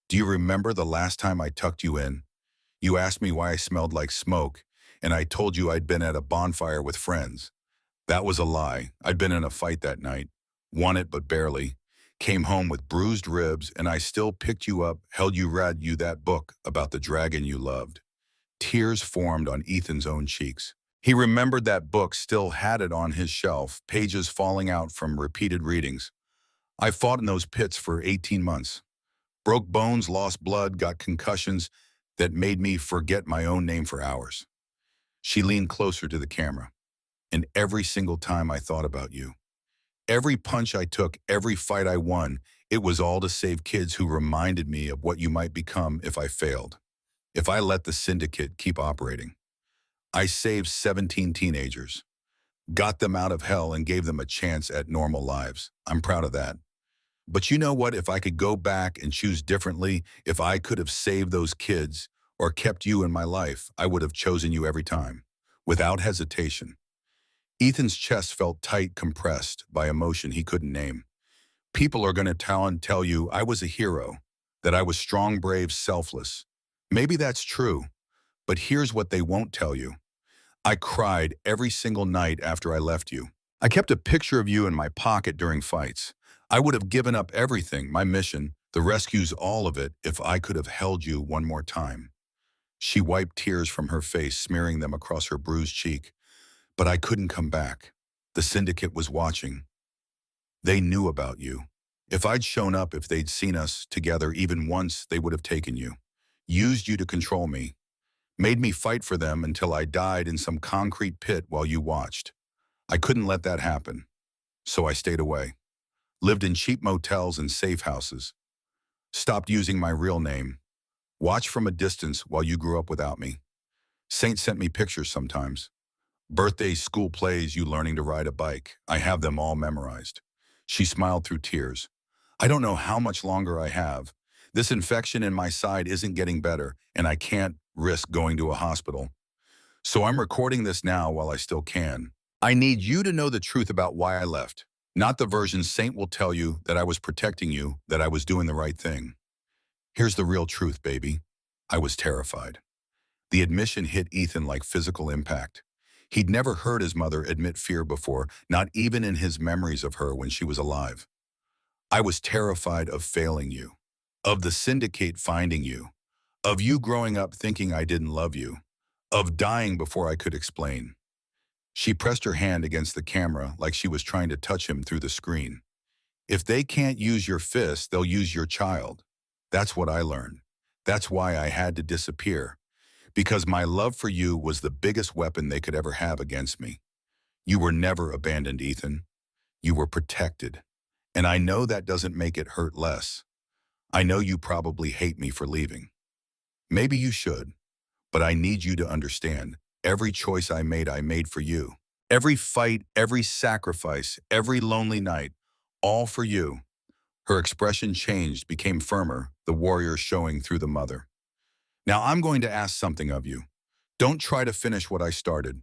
Do you remember the last time I tucked you in? You asked me why I smelled like smoke, and I told you I'd been at a bonfire with friends. That was a lie. I'd been in a fight that night. Won it, but barely. Came home with bruised ribs, and I still picked you up, held you, read you that book about the dragon you loved. Tears formed on Ethan's own cheeks. He remembered that book, still had it on his shelf, pages falling out from repeated readings. I fought in those pits for 18 months. Broke bones, lost blood, got concussions that made me forget my own name for hours. She leaned closer to the camera. And every single time I thought about you, every punch I took, every fight I won, it was all to save kids who reminded me of what you might become if I failed. If I let the syndicate keep operating. I saved 17 teenagers, got them out of hell and gave them a chance at normal lives. I'm proud of that. But you know what? If I could go back and choose differently, if I could have saved those kids or kept you in my life, I would have chosen you every time, without hesitation. Ethan's chest felt tight, compressed by emotion he couldn't name. People are going to tell you I was a hero, that I was strong, brave, selfless. Maybe that's true, but here's what they won't tell you. I cried every single night after I left you. I kept a picture of you in my pocket during fights. I would have given up everything, my mission, the rescues, all of it, if I could have held you one more time. She wiped tears from her face, smearing them across her bruised cheek. But I couldn't come back. The syndicate was watching. They knew about you. If I'd shown up, if they'd seen us together even once, they would have taken you. Used you to control me. Made me fight for them until I died in some concrete pit while you watched. I couldn't let that happen. So I stayed away. Lived in cheap motels and safe houses. Stopped using my real name. Watched from a distance while you grew up without me. Saint sent me pictures sometimes. Birthdays, school plays, you learning to ride a bike. I have them all memorized. She smiled through tears. I don't know how much longer I have. This infection in my side isn't getting better, and I can't risk going to a hospital. So I'm recording this now while I still can. I need you to know the truth about why I left. Not the version Saint will tell you that I was protecting you, that I was doing the right thing. Here's the real truth, baby. I was terrified. The admission hit Ethan like physical impact. He'd never heard his mother admit fear before, not even in his memories of her when she was alive. I was terrified of failing you, of the syndicate finding you, of you growing up thinking I didn't love you, of dying before I could explain. She pressed her hand against the camera like she was trying to touch him through the screen. If they can't use your fist, they'll use your child. That's what I learned. That's why I had to disappear. Because my love for you was the biggest weapon they could ever have against me. You were never abandoned, Ethan. You were protected. And I know that doesn't make it hurt less. I know you probably hate me for leaving. Maybe you should, but I need you to understand. Every choice I made for you. Every fight, every sacrifice, every lonely night, all for you. Her expression changed, became firmer, the warrior showing through the mother. Now I'm going to ask something of you. Don't try to finish what I started.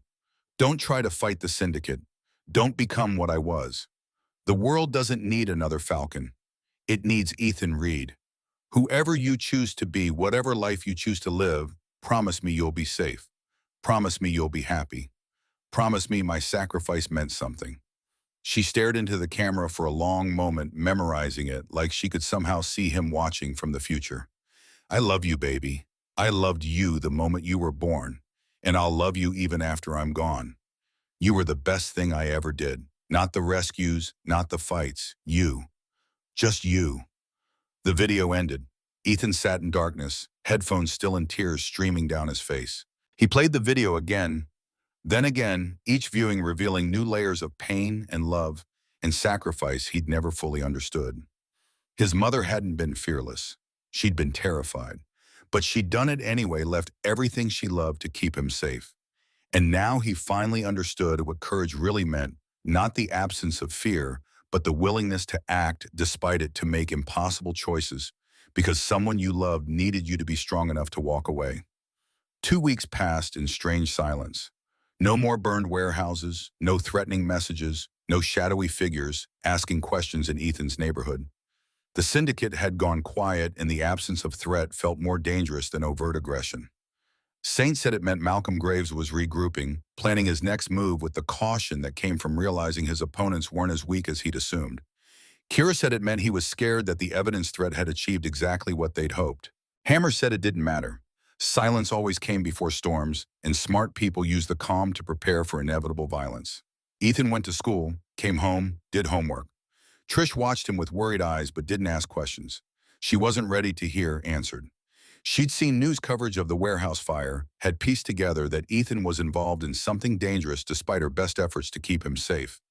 Don't try to fight the syndicate. Don't become what I was. The world doesn't need another Falcon. It needs Ethan Reed. Whoever you choose to be, whatever life you choose to live, promise me you'll be safe. Promise me you'll be happy. Promise me my sacrifice meant something. She stared into the camera for a long moment, memorizing it like she could somehow see him watching from the future. I love you, baby. I loved you the moment you were born, and I'll love you even after I'm gone. You were the best thing I ever did. Not the rescues, not the fights. You. Just you. The video ended. Ethan sat in darkness, headphones still and tears streaming down his face. He played the video again, then again, each viewing revealing new layers of pain and love and sacrifice he'd never fully understood. His mother hadn't been fearless. She'd been terrified. But she'd done it anyway, left everything she loved to keep him safe. And now he finally understood what courage really meant, not the absence of fear, but the willingness to act despite it, to make impossible choices, because someone you loved needed you to be strong enough to walk away. 2 weeks passed in strange silence. No more burned warehouses, no threatening messages, no shadowy figures asking questions in Ethan's neighborhood. The syndicate had gone quiet, and the absence of threat felt more dangerous than overt aggression. Saint said it meant Malcolm Graves was regrouping, planning his next move with the caution that came from realizing his opponents weren't as weak as he'd assumed. Kira said it meant he was scared that the evidence threat had achieved exactly what they'd hoped. Hammer said it didn't matter. Silence always came before storms, and smart people used the calm to prepare for inevitable violence. Ethan went to school, came home, did homework. Trish watched him with worried eyes but didn't ask questions. She wasn't ready to hear answered. She'd seen news coverage of the warehouse fire, had pieced together that Ethan was involved in something dangerous despite her best efforts to keep him safe.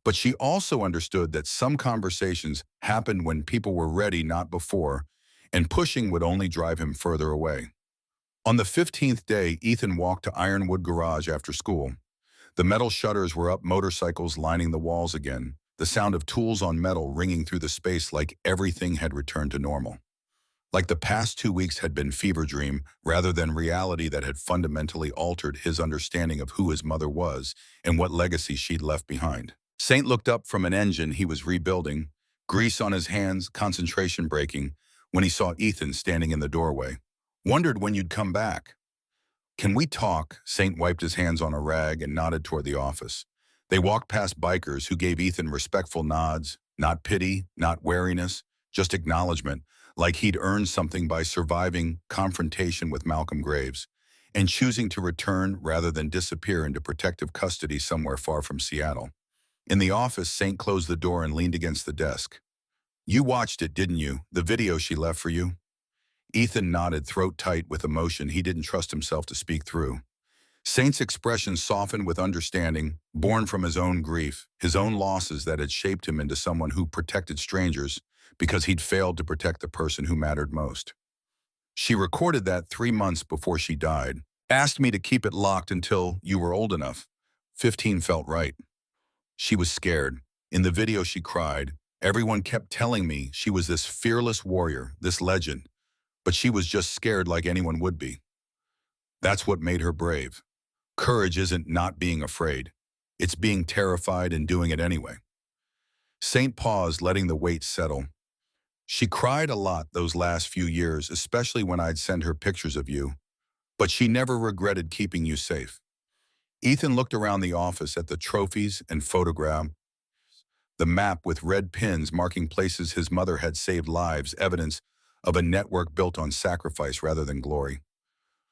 But she also understood that some conversations happened when people were ready, not before, and pushing would only drive him further away. On the 15th day, Ethan walked to Ironwood Garage after school. The metal shutters were up, motorcycles lining the walls again, the sound of tools on metal ringing through the space like everything had returned to normal. Like the past 2 weeks had been fever dream rather than reality that had fundamentally altered his understanding of who his mother was and what legacy she'd left behind. Saint looked up from an engine he was rebuilding, grease on his hands, concentration breaking, when he saw Ethan standing in the doorway. Wondered when you'd come back. Can we talk? Saint wiped his hands on a rag and nodded toward the office. They walked past bikers who gave Ethan respectful nods, not pity, not wariness, just acknowledgement, like he'd earned something by surviving confrontation with Malcolm Graves. and choosing to return rather than disappear into protective custody somewhere far from Seattle. In the office, Saint closed the door and leaned against the desk. "You watched it, didn't you? The video she left for you?" Ethan nodded, throat tight with emotion he didn't trust himself to speak through. Saint's expression softened with understanding, born from his own grief, his own losses that had shaped him into someone who protected strangers because he'd failed to protect the person who mattered most. "She recorded that 3 months before she died. Asked me to keep it locked until you were old enough. 15 felt right." She was scared. In the video she cried. "Everyone kept telling me she was this fearless warrior, this legend, but she was just scared like anyone would be." That's what made her brave. Courage isn't not being afraid. It's being terrified and doing it anyway. Saint paused, letting the weight settle. "She cried a lot those last few years, especially when I'd send her pictures of you, but she never regretted keeping you safe." Ethan looked around the office at the trophies and photographs, the map with red pins marking places his mother had saved lives, evidence of a network built on sacrifice rather than glory.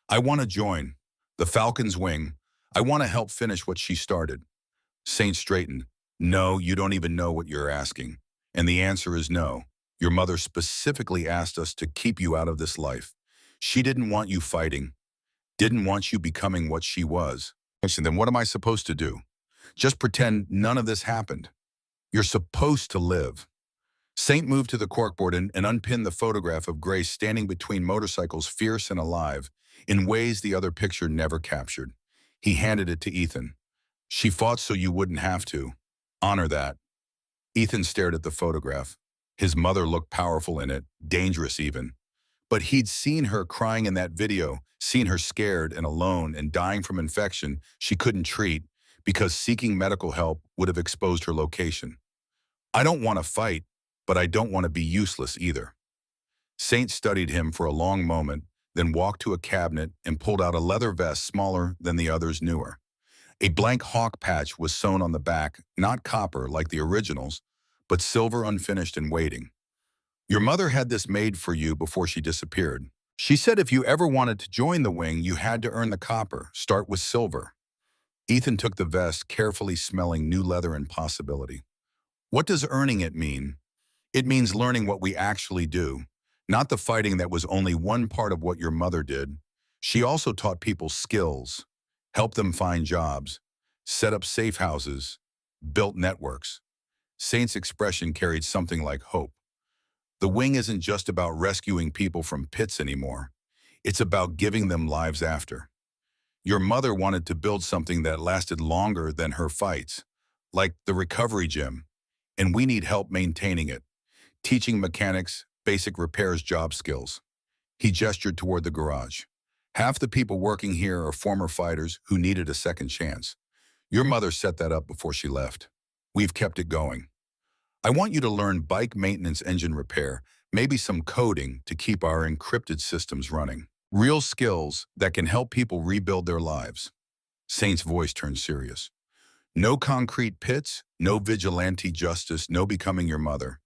"I want to join. The Falcon's wing. I want to help finish what she started." Saint straightened. "No, you don't even know what you're asking. And the answer is no. Your mother specifically asked us to keep you out of this life. She didn't want you fighting, didn't want you becoming what she was." I said, "Then what am I supposed to do? Just pretend none of this happened?" "You're supposed to live." Saint moved to the corkboard and unpinned the photograph of Grace standing between motorcycles, fierce and alive, in ways the other picture never captured. He handed it to Ethan. "She fought so you wouldn't have to. Honor that." Ethan stared at the photograph. His mother looked powerful in it, dangerous even. But he'd seen her crying in that video, seen her scared and alone and dying from infection she couldn't treat because seeking medical help would have exposed her location. "I don't want to fight, but I don't want to be useless either." Saint studied him for a long moment, then walked to a cabinet and pulled out a leather vest smaller than the others, newer. A blank hawk patch was sewn on the back, not copper like the originals, but silver, unfinished and waiting. "Your mother had this made for you before she disappeared. She said if you ever wanted to join the wing, you had to earn the copper, start with silver." Ethan took the vest, carefully smelling new leather and possibility. "What does earning it mean?" "It means learning what we actually do, not the fighting that was only one part of what your mother did. She also taught people skills, helped them find jobs, set up safe houses, built networks." Saint's expression carried something like hope. "The wing isn't just about rescuing people from pits anymore. It's about giving them lives after. Your mother wanted to build something that lasted longer than her fights, like the recovery gym, and we need help maintaining it, teaching mechanics, basic repairs, job skills." He gestured toward the garage. "Half the people working here are former fighters who needed a second chance. Your mother set that up before she left. We've kept it going. I want you to learn bike maintenance, engine repair, maybe some coding to keep our encrypted systems running. Real skills that can help people rebuild their lives." Saint's voice turned serious. "No concrete pits, no vigilante justice, no becoming your mother.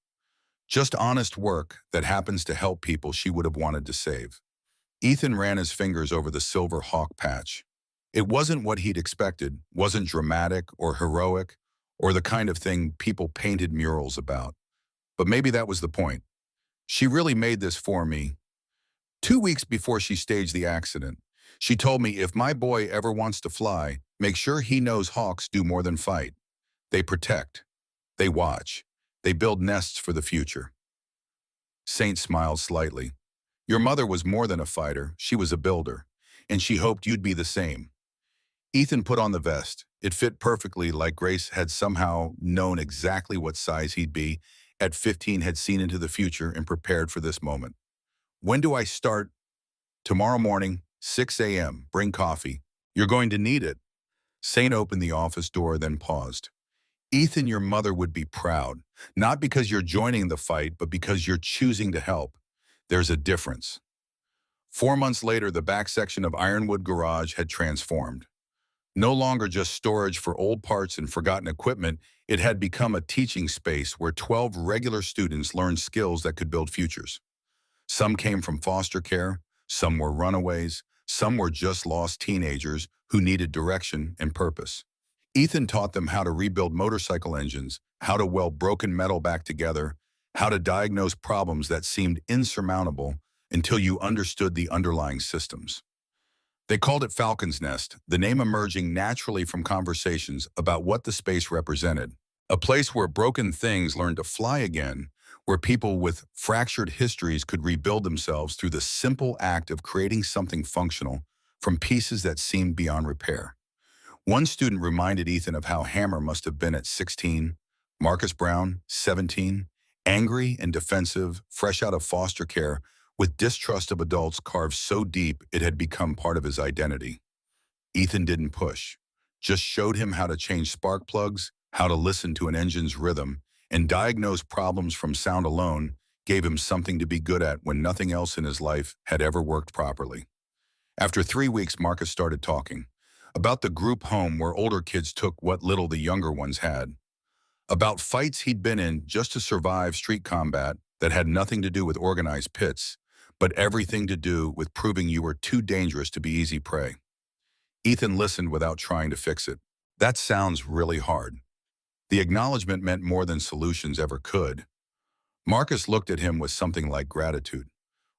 Just honest work that happens to help people she would have wanted to save." Ethan ran his fingers over the silver hawk patch. It wasn't what he'd expected, wasn't dramatic or heroic, or the kind of thing people painted murals about. But maybe that was the point. "She really made this for me. 2 weeks before she staged the accident, she told me if my boy ever wants to fly, make sure he knows hawks do more than fight. They protect. They watch. They build nests for the future." Saint smiled slightly. "Your mother was more than a fighter, she was a builder, and she hoped you'd be the same." Ethan put on the vest. It fit perfectly, like Grace had somehow known exactly what size he'd be. At 15, had seen into the future and prepared for this moment. "When do I start?" "Tomorrow morning, 6 a.m. Bring coffee. You're going to need it." Saint opened the office door, then paused. "Ethan, your mother would be proud, not because you're joining the fight, but because you're choosing to help. There's a difference." 4 months later, the back section of Ironwood Garage had transformed. No longer just storage for old parts and forgotten equipment, it had become a teaching space where 12 regular students learned skills that could build futures. Some came from foster care, some were runaways, Some were just lost teenagers who needed direction and purpose. Ethan taught them how to rebuild motorcycle engines, how to weld broken metal back together, how to diagnose problems that seemed insurmountable until you understood the underlying systems. They called it Falcon's Nest, the name emerging naturally from conversations about what the space represented. A place where broken things learned to fly again, where people with fractured histories could rebuild themselves through the simple act of creating something functional from pieces that seemed beyond repair. One student reminded Ethan of how Hammer must have been at 16, Marcus Brown, 17, angry and defensive, fresh out of foster care, with distrust of adults carved so deep it had become part of his identity. Ethan didn't push, just showed him how to change spark plugs, how to listen to an engine's rhythm, and diagnose problems from sound alone, gave him something to be good at when nothing else in his life had ever worked properly. After 3 weeks, Marcus started talking about the group home where older kids took what little the younger ones had, about fights he'd been in just to survive street combat that had nothing to do with organized pits, but everything to do with proving you were too dangerous to be easy prey. Ethan listened without trying to fix it. That sounds really hard. The acknowledgement meant more than solutions ever could. Marcus looked at him with something like gratitude.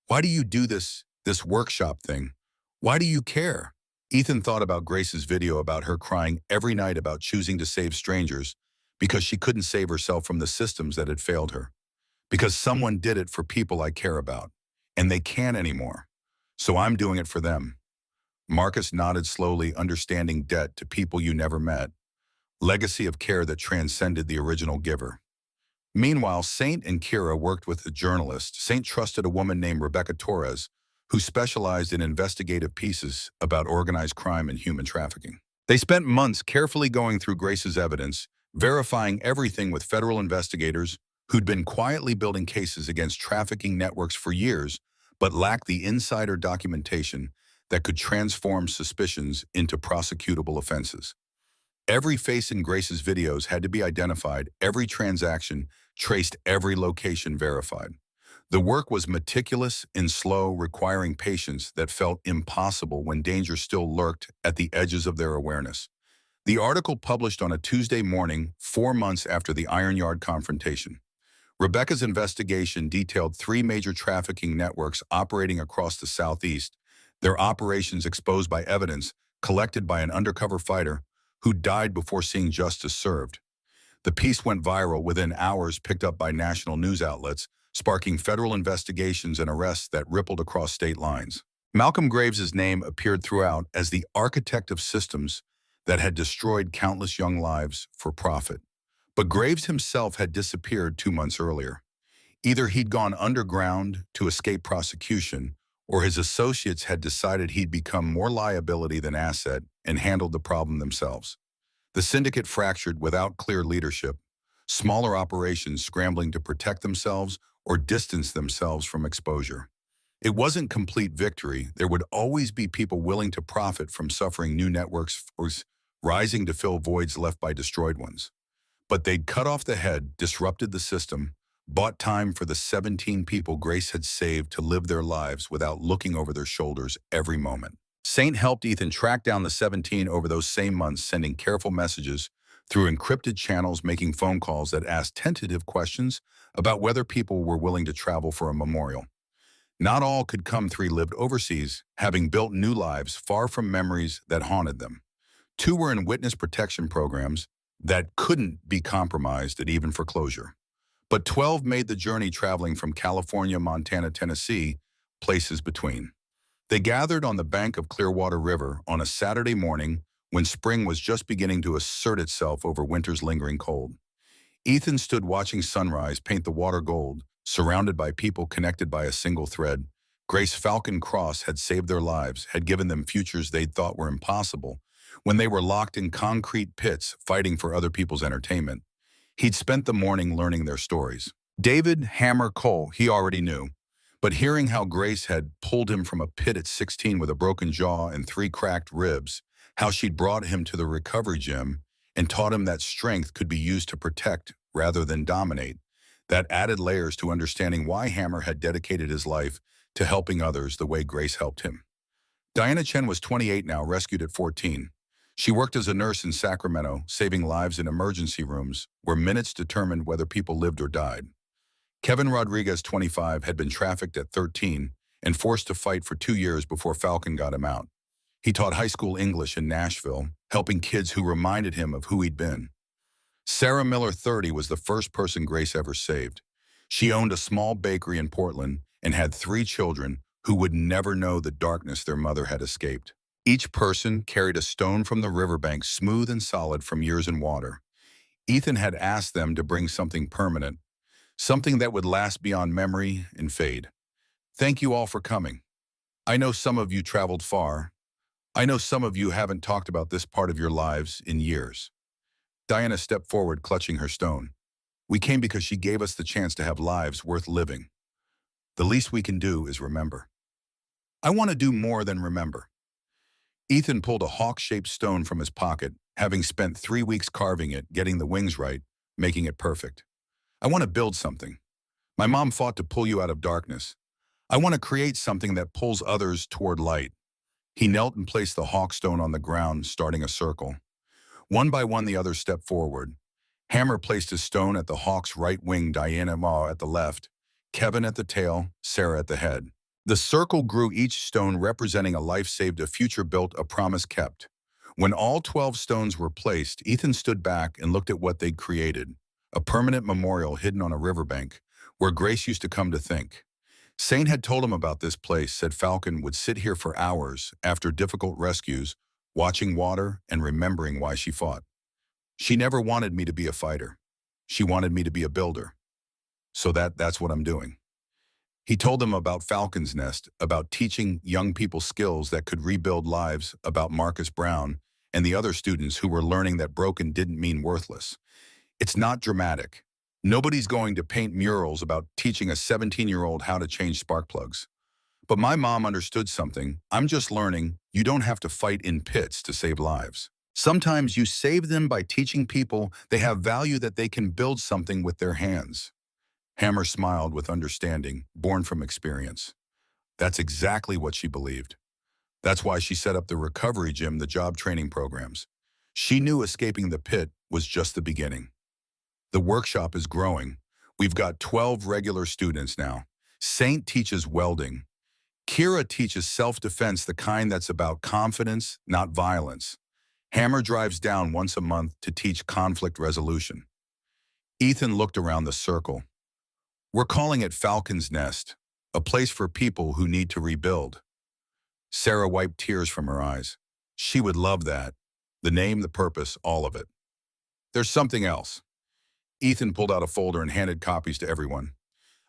Why do you do this workshop thing? Why do you care? Ethan thought about Grace's video about her crying every night about choosing to save strangers because she couldn't save herself from the systems that had failed her. Because someone did it for people I care about, and they can't anymore. So I'm doing it for them. Marcus nodded slowly, understanding debt to people you never met, legacy of care that transcended the original giver. Meanwhile, Saint and Kira worked with a journalist. Saint trusted a woman named Rebecca Torres, who specialized in investigative pieces about organized crime and human trafficking. They spent months carefully going through Grace's evidence, verifying everything with federal investigators who'd been quietly building cases against trafficking networks for years, but lacked the insider documentation that could transform suspicions into prosecutable offenses. Every face in Grace's videos had to be identified, every transaction traced, every location verified. The work was meticulous and slow, requiring patience that felt impossible when danger still lurked at the edges of their awareness. The article published on a Tuesday morning, 4 months after the Iron Yard confrontation. Rebecca's investigation detailed 3 major trafficking networks operating across the Southeast, their operations exposed by evidence collected by an undercover fighter who died before seeing justice served. The piece went viral within hours, picked up by national news outlets, sparking federal investigations and arrests that rippled across state lines. Malcolm Graves's name appeared throughout as the architect of systems that had destroyed countless young lives for profit. But Graves himself had disappeared 2 months earlier. Either he'd gone underground to escape prosecution, or his associates had decided he'd become more liability than asset and handled the problem themselves. The syndicate fractured without clear leadership, smaller operations scrambling to protect themselves or distance themselves from exposure. It wasn't complete victory. There would always be people willing to profit from suffering new networks rising to fill voids left by destroyed ones. But they'd cut off the head, disrupted the system, bought time for the 17 people Grace had saved to live their lives without looking over their shoulders every moment. Saint helped Ethan track down the 17 over those same months, sending careful messages through encrypted channels, making phone calls that asked tentative questions about whether people were willing to travel for a memorial. Not all could come. 3 lived overseas, having built new lives far from memories that haunted them. 2 were in witness protection programs that couldn't be compromised at even foreclosure. But 12 made the journey, traveling from California, Montana, Tennessee, places between. They gathered on the bank of Clearwater River on a Saturday morning when spring was just beginning to assert itself over winter's lingering cold. Ethan stood watching sunrise paint the water gold, surrounded by people connected by a single thread. Grace Falcon Cross had saved their lives, had given them futures they'd thought were impossible, when they were locked in concrete pits fighting for other people's entertainment. He'd spent the morning learning their stories. David Hammer Cole, he already knew. But hearing how Grace had pulled him from a pit at 16 with a broken jaw and 3 cracked ribs, how she'd brought him to the recovery gym and taught him that strength could be used to protect rather than dominate, that added layers to understanding why Hammer had dedicated his life to helping others the way Grace helped him. Diana Chen was 28 now, rescued at 14. She worked as a nurse in Sacramento, saving lives in emergency rooms where minutes determined whether people lived or died. Kevin Rodriguez, 25, had been trafficked at 13 and forced to fight for 2 years before Falcon got him out. He taught high school English in Nashville, helping kids who reminded him of who he'd been. Sarah Miller, 30, was the first person Grace ever saved. She owned a small bakery in Portland and had 3 children who would never know the darkness their mother had escaped. Each person carried a stone from the riverbank, smooth and solid from years in water. Ethan had asked them to bring something permanent, something that would last beyond memory and fade. Thank you all for coming. I know some of you traveled far. I know some of you haven't talked about this part of your lives in years. Diana stepped forward, clutching her stone. We came because she gave us the chance to have lives worth living. The least we can do is remember. I want to do more than remember. Ethan pulled a hawk-shaped stone from his pocket, having spent 3 weeks carving it, getting the wings right, making it perfect. I want to build something. My mom fought to pull you out of darkness. I want to create something that pulls others toward light. He knelt and placed the hawk stone on the ground, starting a circle. One by one, the others stepped forward. Hammer placed his stone at the hawk's right wing, Diana Ma at the left, Kevin at the tail, Sarah at the head. The circle grew, each stone representing a life saved, a future built, a promise kept. When all 12 stones were placed, Ethan stood back and looked at what they'd created, a permanent memorial hidden on a riverbank where Grace used to come to think. Saint had told him about this place, said Falcon would sit here for hours after difficult rescues, watching water and remembering why she fought. She never wanted me to be a fighter. She wanted me to be a builder. So that's what I'm doing. He told them about Falcon's Nest, about teaching young people skills that could rebuild lives, about Marcus Brown and the other students who were learning that broken didn't mean worthless. It's not dramatic. Nobody's going to paint murals about teaching a 17-year-old how to change spark plugs. But my mom understood something. I'm just learning you don't have to fight in pits to save lives. Sometimes you save them by teaching people they have value, that they can build something with their hands. Hammer smiled with understanding, born from experience. That's exactly what she believed. That's why she set up the recovery gym, the job training programs. She knew escaping the pit was just the beginning. The workshop is growing. We've got 12 regular students now. Saint teaches welding. Kira teaches self-defense, the kind that's about confidence, not violence. Hammer drives down once a month to teach conflict resolution. Ethan looked around the circle. We're calling it Falcon's Nest, a place for people who need to rebuild. Sarah wiped tears from her eyes. She would love that. The name, the purpose, all of it. There's something else. Ethan pulled out a folder and handed copies to everyone.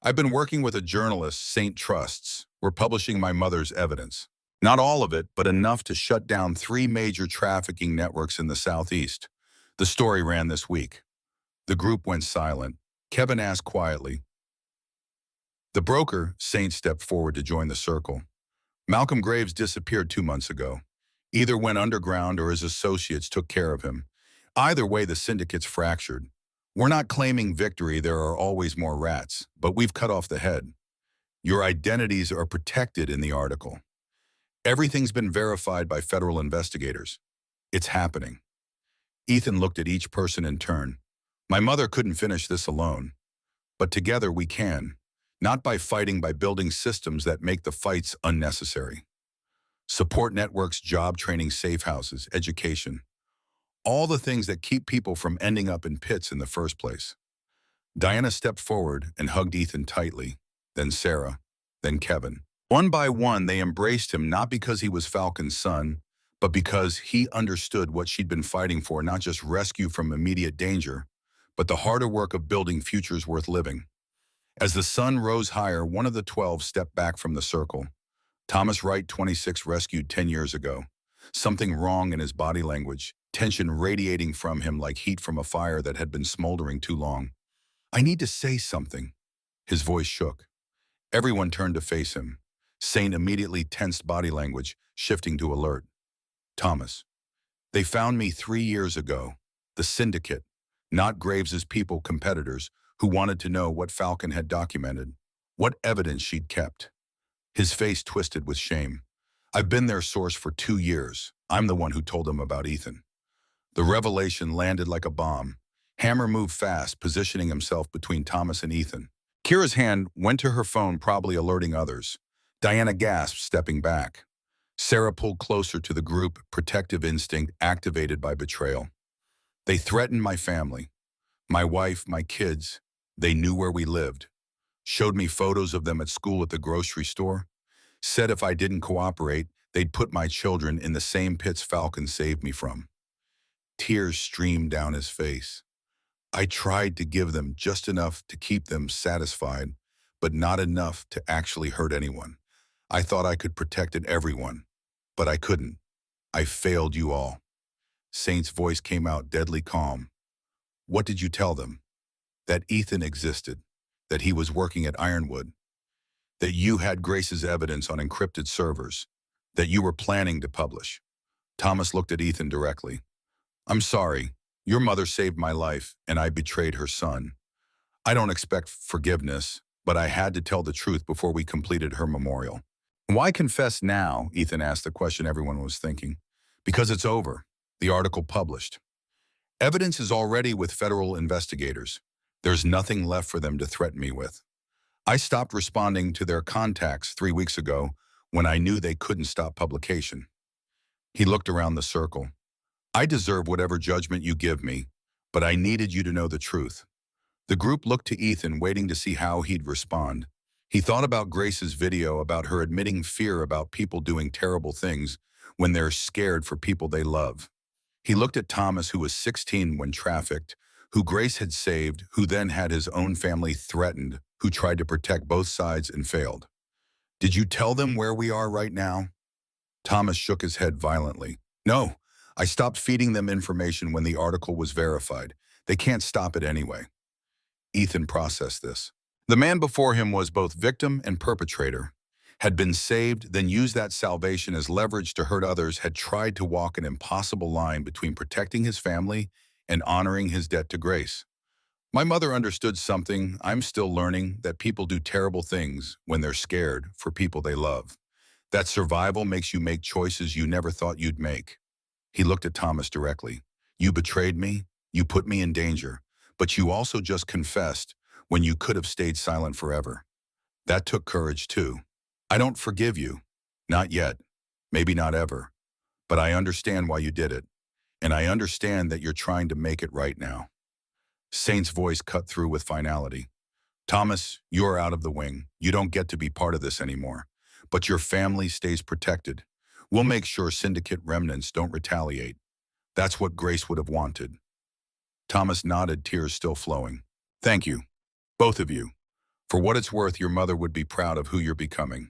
I've been working with a journalist Saint trusts. We're publishing my mother's evidence. Not all of it, but enough to shut down 3 major trafficking networks in the Southeast. The story ran this week. The group went silent. Kevin asked quietly. The broker, Saint, stepped forward to join the circle. Malcolm Graves disappeared 2 months ago. Either went underground or his associates took care of him. Either way, the syndicate's fractured. We're not claiming victory, there are always more rats, but we've cut off the head. Your identities are protected in the article. Everything's been verified by federal investigators. It's happening. Ethan looked at each person in turn. My mother couldn't finish this alone. But together we can. Not by fighting, by building systems that make the fights unnecessary. Support networks, job training, safe houses, education. All the things that keep people from ending up in pits in the first place. Diana stepped forward and hugged Ethan tightly, then Sarah, then Kevin. One by one, they embraced him, not because he was Falcon's son, but because he understood what she'd been fighting for, not just rescue from immediate danger, but the harder work of building futures worth living. As the sun rose higher, one of the 12 stepped back from the circle. Thomas Wright, 26, rescued 10 years ago. Something wrong in his body language, tension radiating from him like heat from a fire that had been smoldering too long. I need to say something. His voice shook. Everyone turned to face him. Saint immediately tensed, body language shifting to alert. Thomas. They found me 3 years ago. The syndicate, not Graves's people, competitors, who wanted to know what Falcon had documented, what evidence she'd kept. His face twisted with shame. I've been their source for 2 years. I'm the one who told them about Ethan. The revelation landed like a bomb. Hammer moved fast, positioning himself between Thomas and Ethan. Kira's hand went to her phone, probably alerting others. Diana gasped, stepping back. Sarah pulled closer to the group, protective instinct activated by betrayal. They threatened my family, my wife, my kids. They knew where we lived. Showed me photos of them at school, at the grocery store. Said if I didn't cooperate, they'd put my children in the same pits Falcon saved me from. Tears streamed down his face. I tried to give them just enough to keep them satisfied, but not enough to actually hurt anyone. I thought I could protect everyone, but I couldn't. I failed you all. Saint's voice came out deadly calm. What did you tell them? That Ethan existed, that he was working at Ironwood, that you had Grace's evidence on encrypted servers, that you were planning to publish. Thomas looked at Ethan directly. I'm sorry. Your mother saved my life, and I betrayed her son. I don't expect forgiveness, but I had to tell the truth before we completed her memorial. Why confess now? Ethan asked the question everyone was thinking. Because it's over. The article published. Evidence is already with federal investigators. There's nothing left for them to threaten me with. I stopped responding to their contacts 3 weeks ago when I knew they couldn't stop publication. He looked around the circle. I deserve whatever judgment you give me, but I needed you to know the truth. The group looked to Ethan, waiting to see how he'd respond. He thought about Grace's video about her admitting fear about people doing terrible things when they're scared for people they love. He looked at Thomas, who was 16 when trafficked, who Grace had saved, who then had his own family threatened, who tried to protect both sides and failed. Did you tell them where we are right now? Thomas shook his head violently. No, I stopped feeding them information when the article was verified. They can't stop it anyway. Ethan processed this. The man before him was both victim and perpetrator, had been saved, then used that salvation as leverage to hurt others, had tried to walk an impossible line between protecting his family and honoring his debt to Grace. My mother understood something I'm still learning, that people do terrible things when they're scared for people they love. That survival makes you make choices you never thought you'd make. He looked at Thomas directly. You betrayed me, you put me in danger, but you also just confessed when you could have stayed silent forever. That took courage too. I don't forgive you. Not yet. Maybe not ever. But I understand why you did it. And I understand that you're trying to make it right now. Saint's voice cut through with finality. Thomas, you're out of the wing. You don't get to be part of this anymore. But your family stays protected. We'll make sure syndicate remnants don't retaliate. That's what Grace would have wanted. Thomas nodded, tears still flowing. Thank you, both of you. For what it's worth, your mother would be proud of who you're becoming.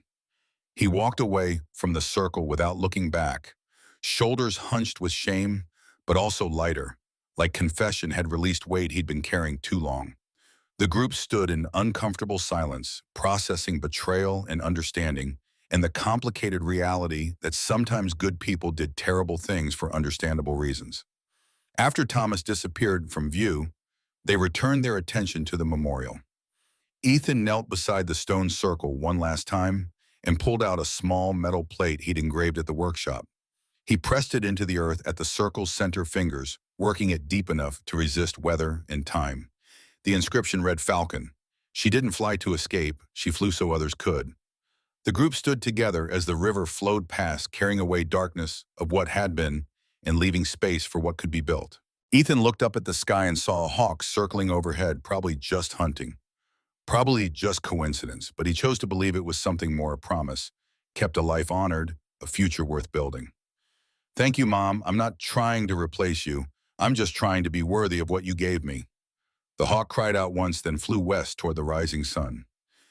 He walked away from the circle without looking back, shoulders hunched with shame, but also lighter, like confession had released weight he'd been carrying too long. The group stood in uncomfortable silence, processing betrayal and understanding, and the complicated reality that sometimes good people did terrible things for understandable reasons. After Thomas disappeared from view, they returned their attention to the memorial. Ethan knelt beside the stone circle one last time and pulled out a small metal plate he'd engraved at the workshop. He pressed it into the earth at the circle's center fingers, working it deep enough to resist weather and time. The inscription read, Falcon. She didn't fly to escape, she flew so others could. The group stood together as the river flowed past, carrying away darkness of what had been and leaving space for what could be built. Ethan looked up at the sky and saw a hawk circling overhead, probably just hunting. Probably just coincidence, but he chose to believe it was something more, a promise, kept a life honored, a future worth building. Thank you, Mom. I'm not trying to replace you. I'm just trying to be worthy of what you gave me. The hawk cried out once, then flew west toward the rising sun.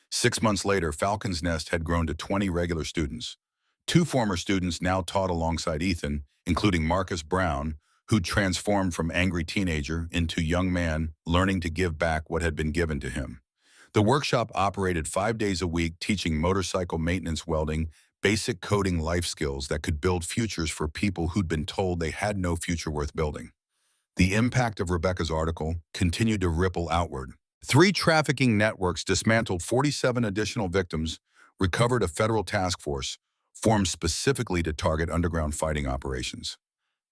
6 months later, Falcon's Nest had grown to 20 regular students. 2 former students now taught alongside Ethan, including Marcus Brown, who'd transformed from angry teenager into young man learning to give back what had been given to him. The workshop operated 5 days a week, teaching motorcycle maintenance, welding, basic coding life skills that could build futures for people who'd been told they had no future worth building. The impact of Rebecca's article continued to ripple outward. 3 trafficking networks dismantled 47 additional victims, recovered a federal task force, formed specifically to target underground fighting operations.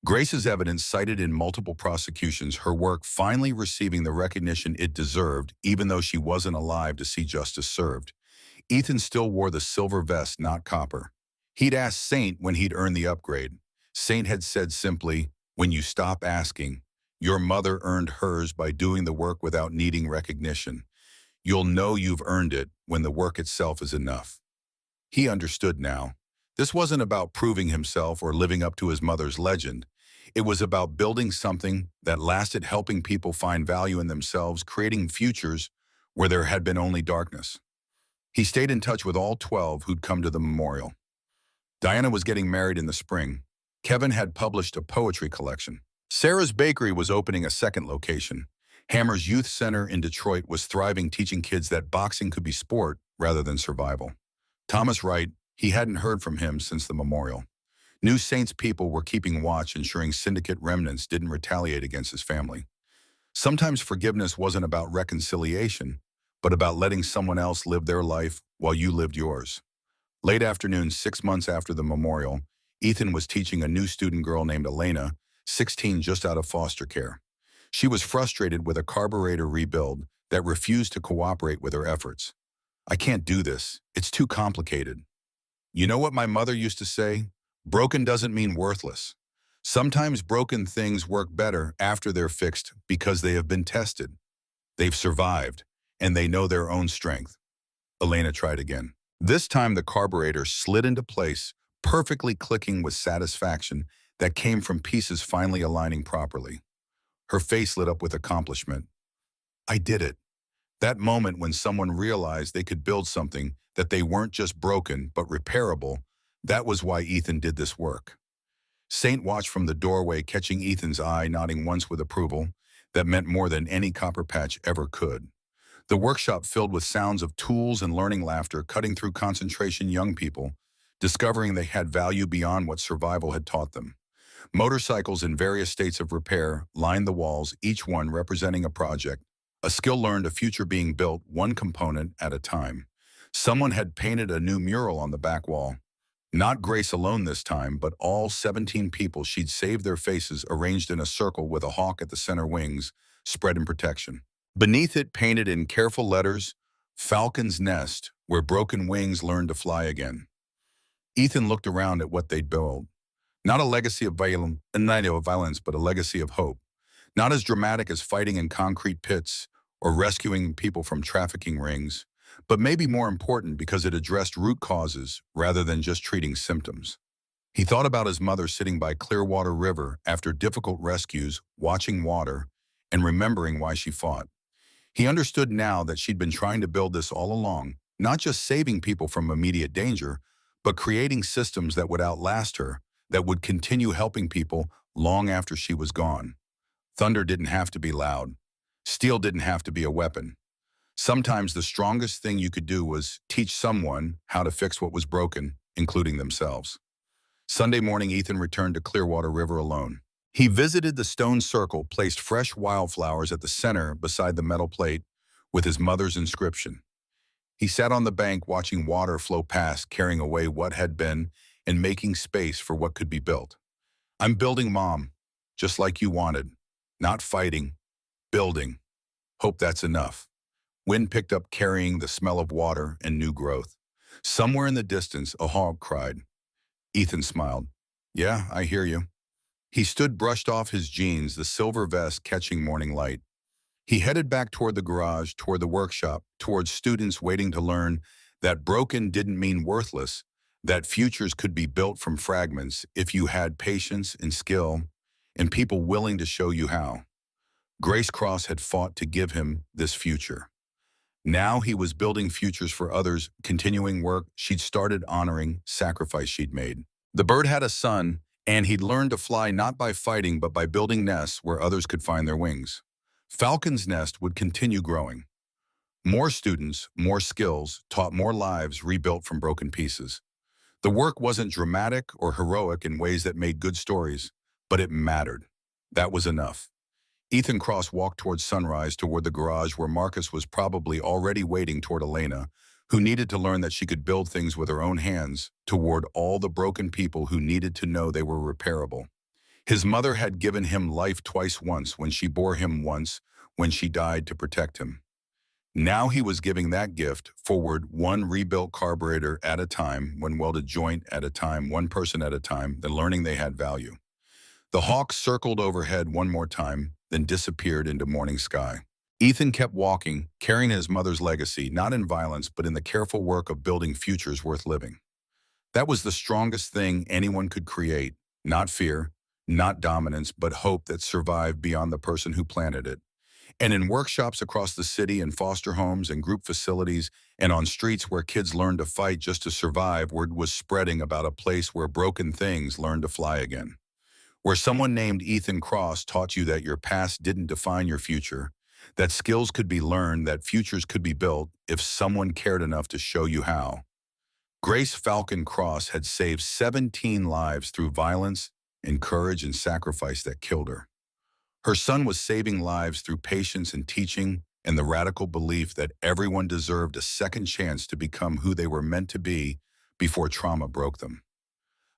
Grace's evidence cited in multiple prosecutions, her work finally receiving the recognition it deserved, even though she wasn't alive to see justice served. Ethan still wore the silver vest, not copper. He'd asked Saint when he'd earned the upgrade. Saint had said simply, "When you stop asking, your mother earned hers by doing the work without needing recognition. You'll know you've earned it when the work itself is enough." He understood now. This wasn't about proving himself or living up to his mother's legend. It was about building something that lasted, helping people find value in themselves, creating futures where there had been only darkness. He stayed in touch with all 12 who'd come to the memorial. Diana was getting married in the spring. Kevin had published a poetry collection. Sarah's Bakery was opening a second location. Hammer's Youth Center in Detroit was thriving, teaching kids that boxing could be sport rather than survival. Thomas Wright, he hadn't heard from him since the memorial. New Saints people were keeping watch, ensuring syndicate remnants didn't retaliate against his family. Sometimes forgiveness wasn't about reconciliation, but about letting someone else live their life while you lived yours. Late afternoon, 6 months after the memorial, Ethan was teaching a new student girl named Elena, 16, just out of foster care. She was frustrated with a carburetor rebuild that refused to cooperate with her efforts. "I can't do this. It's too complicated." "You know what my mother used to say? Broken doesn't mean worthless. Sometimes broken things work better after they're fixed because they have been tested. They've survived, and they know their own strength." Elena tried again. This time the carburetor slid into place, perfectly clicking with satisfaction that came from pieces finally aligning properly. Her face lit up with accomplishment. "I did it." That moment when someone realized they could build something, that they weren't just broken but repairable, that was why Ethan did this work. Saint watched from the doorway, catching Ethan's eye, nodding once with approval. That meant more than any copper patch ever could. The workshop filled with sounds of tools and learning laughter, cutting through concentration, young people, discovering they had value beyond what survival had taught them. Motorcycles in various states of repair lined the walls, each one representing a project, a skill learned, a future being built, one component at a time. Someone had painted a new mural on the back wall. Not Grace alone this time, but all 17 people she'd saved, their faces arranged in a circle with a hawk at the center, wings spread in protection. Beneath it, painted in careful letters, "Falcon's Nest, where broken wings learn to fly again." Ethan looked around at what they'd built. Not a legacy of violence, but a legacy of hope. Not as dramatic as fighting in concrete pits or rescuing people from trafficking rings, but maybe more important because it addressed root causes rather than just treating symptoms. He thought about his mother sitting by Clearwater River after difficult rescues, watching water, and remembering why she fought. He understood now that she'd been trying to build this all along, not just saving people from immediate danger, but creating systems that would outlast her, that would continue helping people long after she was gone. Thunder didn't have to be loud. Steel didn't have to be a weapon. Sometimes the strongest thing you could do was teach someone how to fix what was broken, including themselves. Sunday morning, Ethan returned to Clearwater River alone. He visited the stone circle, placed fresh wildflowers at the center beside the metal plate with his mother's inscription. He sat on the bank watching water flow past, carrying away what had been and making space for what could be built. "I'm building, Mom, just like you wanted. Not fighting, building. Hope that's enough." Wind picked up, carrying the smell of water and new growth. Somewhere in the distance, a hawk cried. Ethan smiled. "Yeah, I hear you." He stood, brushed off his jeans, the silver vest catching morning light. He headed back toward the garage, toward the workshop, towards students waiting to learn that broken didn't mean worthless, that futures could be built from fragments if you had patience and skill and people willing to show you how. Grace Cross had fought to give him this future. Now he was building futures for others, continuing work she'd started, honoring sacrifice she'd made. The bird had a son, and he'd learned to fly not by fighting but by building nests where others could find their wings. Falcon's Nest would continue growing. More students, more skills, taught more lives rebuilt from broken pieces. The work wasn't dramatic or heroic in ways that made good stories, but it mattered. That was enough. Ethan Cross walked toward sunrise, toward the garage where Marcus was probably already waiting, toward Elena, who needed to learn that she could build things with her own hands, toward all the broken people who needed to know they were repairable. His mother had given him life twice, once when she bore him, once when she died to protect him. Now he was giving that gift forward, one rebuilt carburetor at a time, one welded joint at a time, one person at a time, then learning they had value. The hawk circled overhead one more time, then disappeared into morning sky. Ethan kept walking, carrying his mother's legacy, not in violence, but in the careful work of building futures worth living. That was the strongest thing anyone could create, not fear, not dominance, but hope that survived beyond the person who planted it. And in workshops across the city, in foster homes and group facilities, and on streets where kids learned to fight just to survive, word was spreading about a place where broken things learned to fly again. Where someone named Ethan Cross taught you that your past didn't define your future, that skills could be learned, that futures could be built if someone cared enough to show you how. Grace Falcon Cross had saved 17 lives through violence and courage and sacrifice that killed her. Her son was saving lives through patience and teaching and the radical belief that everyone deserved a second chance to become who they were meant to be before trauma broke them.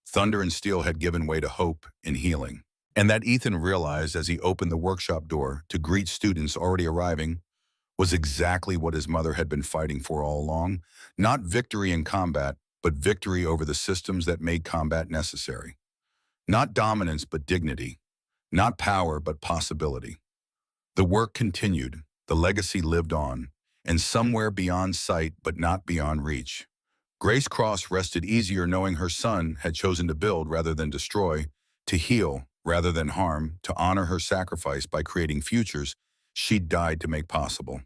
Thunder and steel had given way to hope and healing. And that Ethan realized as he opened the workshop door to greet students already arriving was exactly what his mother had been fighting for all along. Not victory in combat, but victory over the systems that made combat necessary. Not dominance, but dignity. Not power, but possibility. The work continued, the legacy lived on, and somewhere beyond sight, but not beyond reach. Grace Cross rested easier knowing her son had chosen to build rather than destroy, to heal rather than harm, to honor her sacrifice by creating futures she'd died to make possible.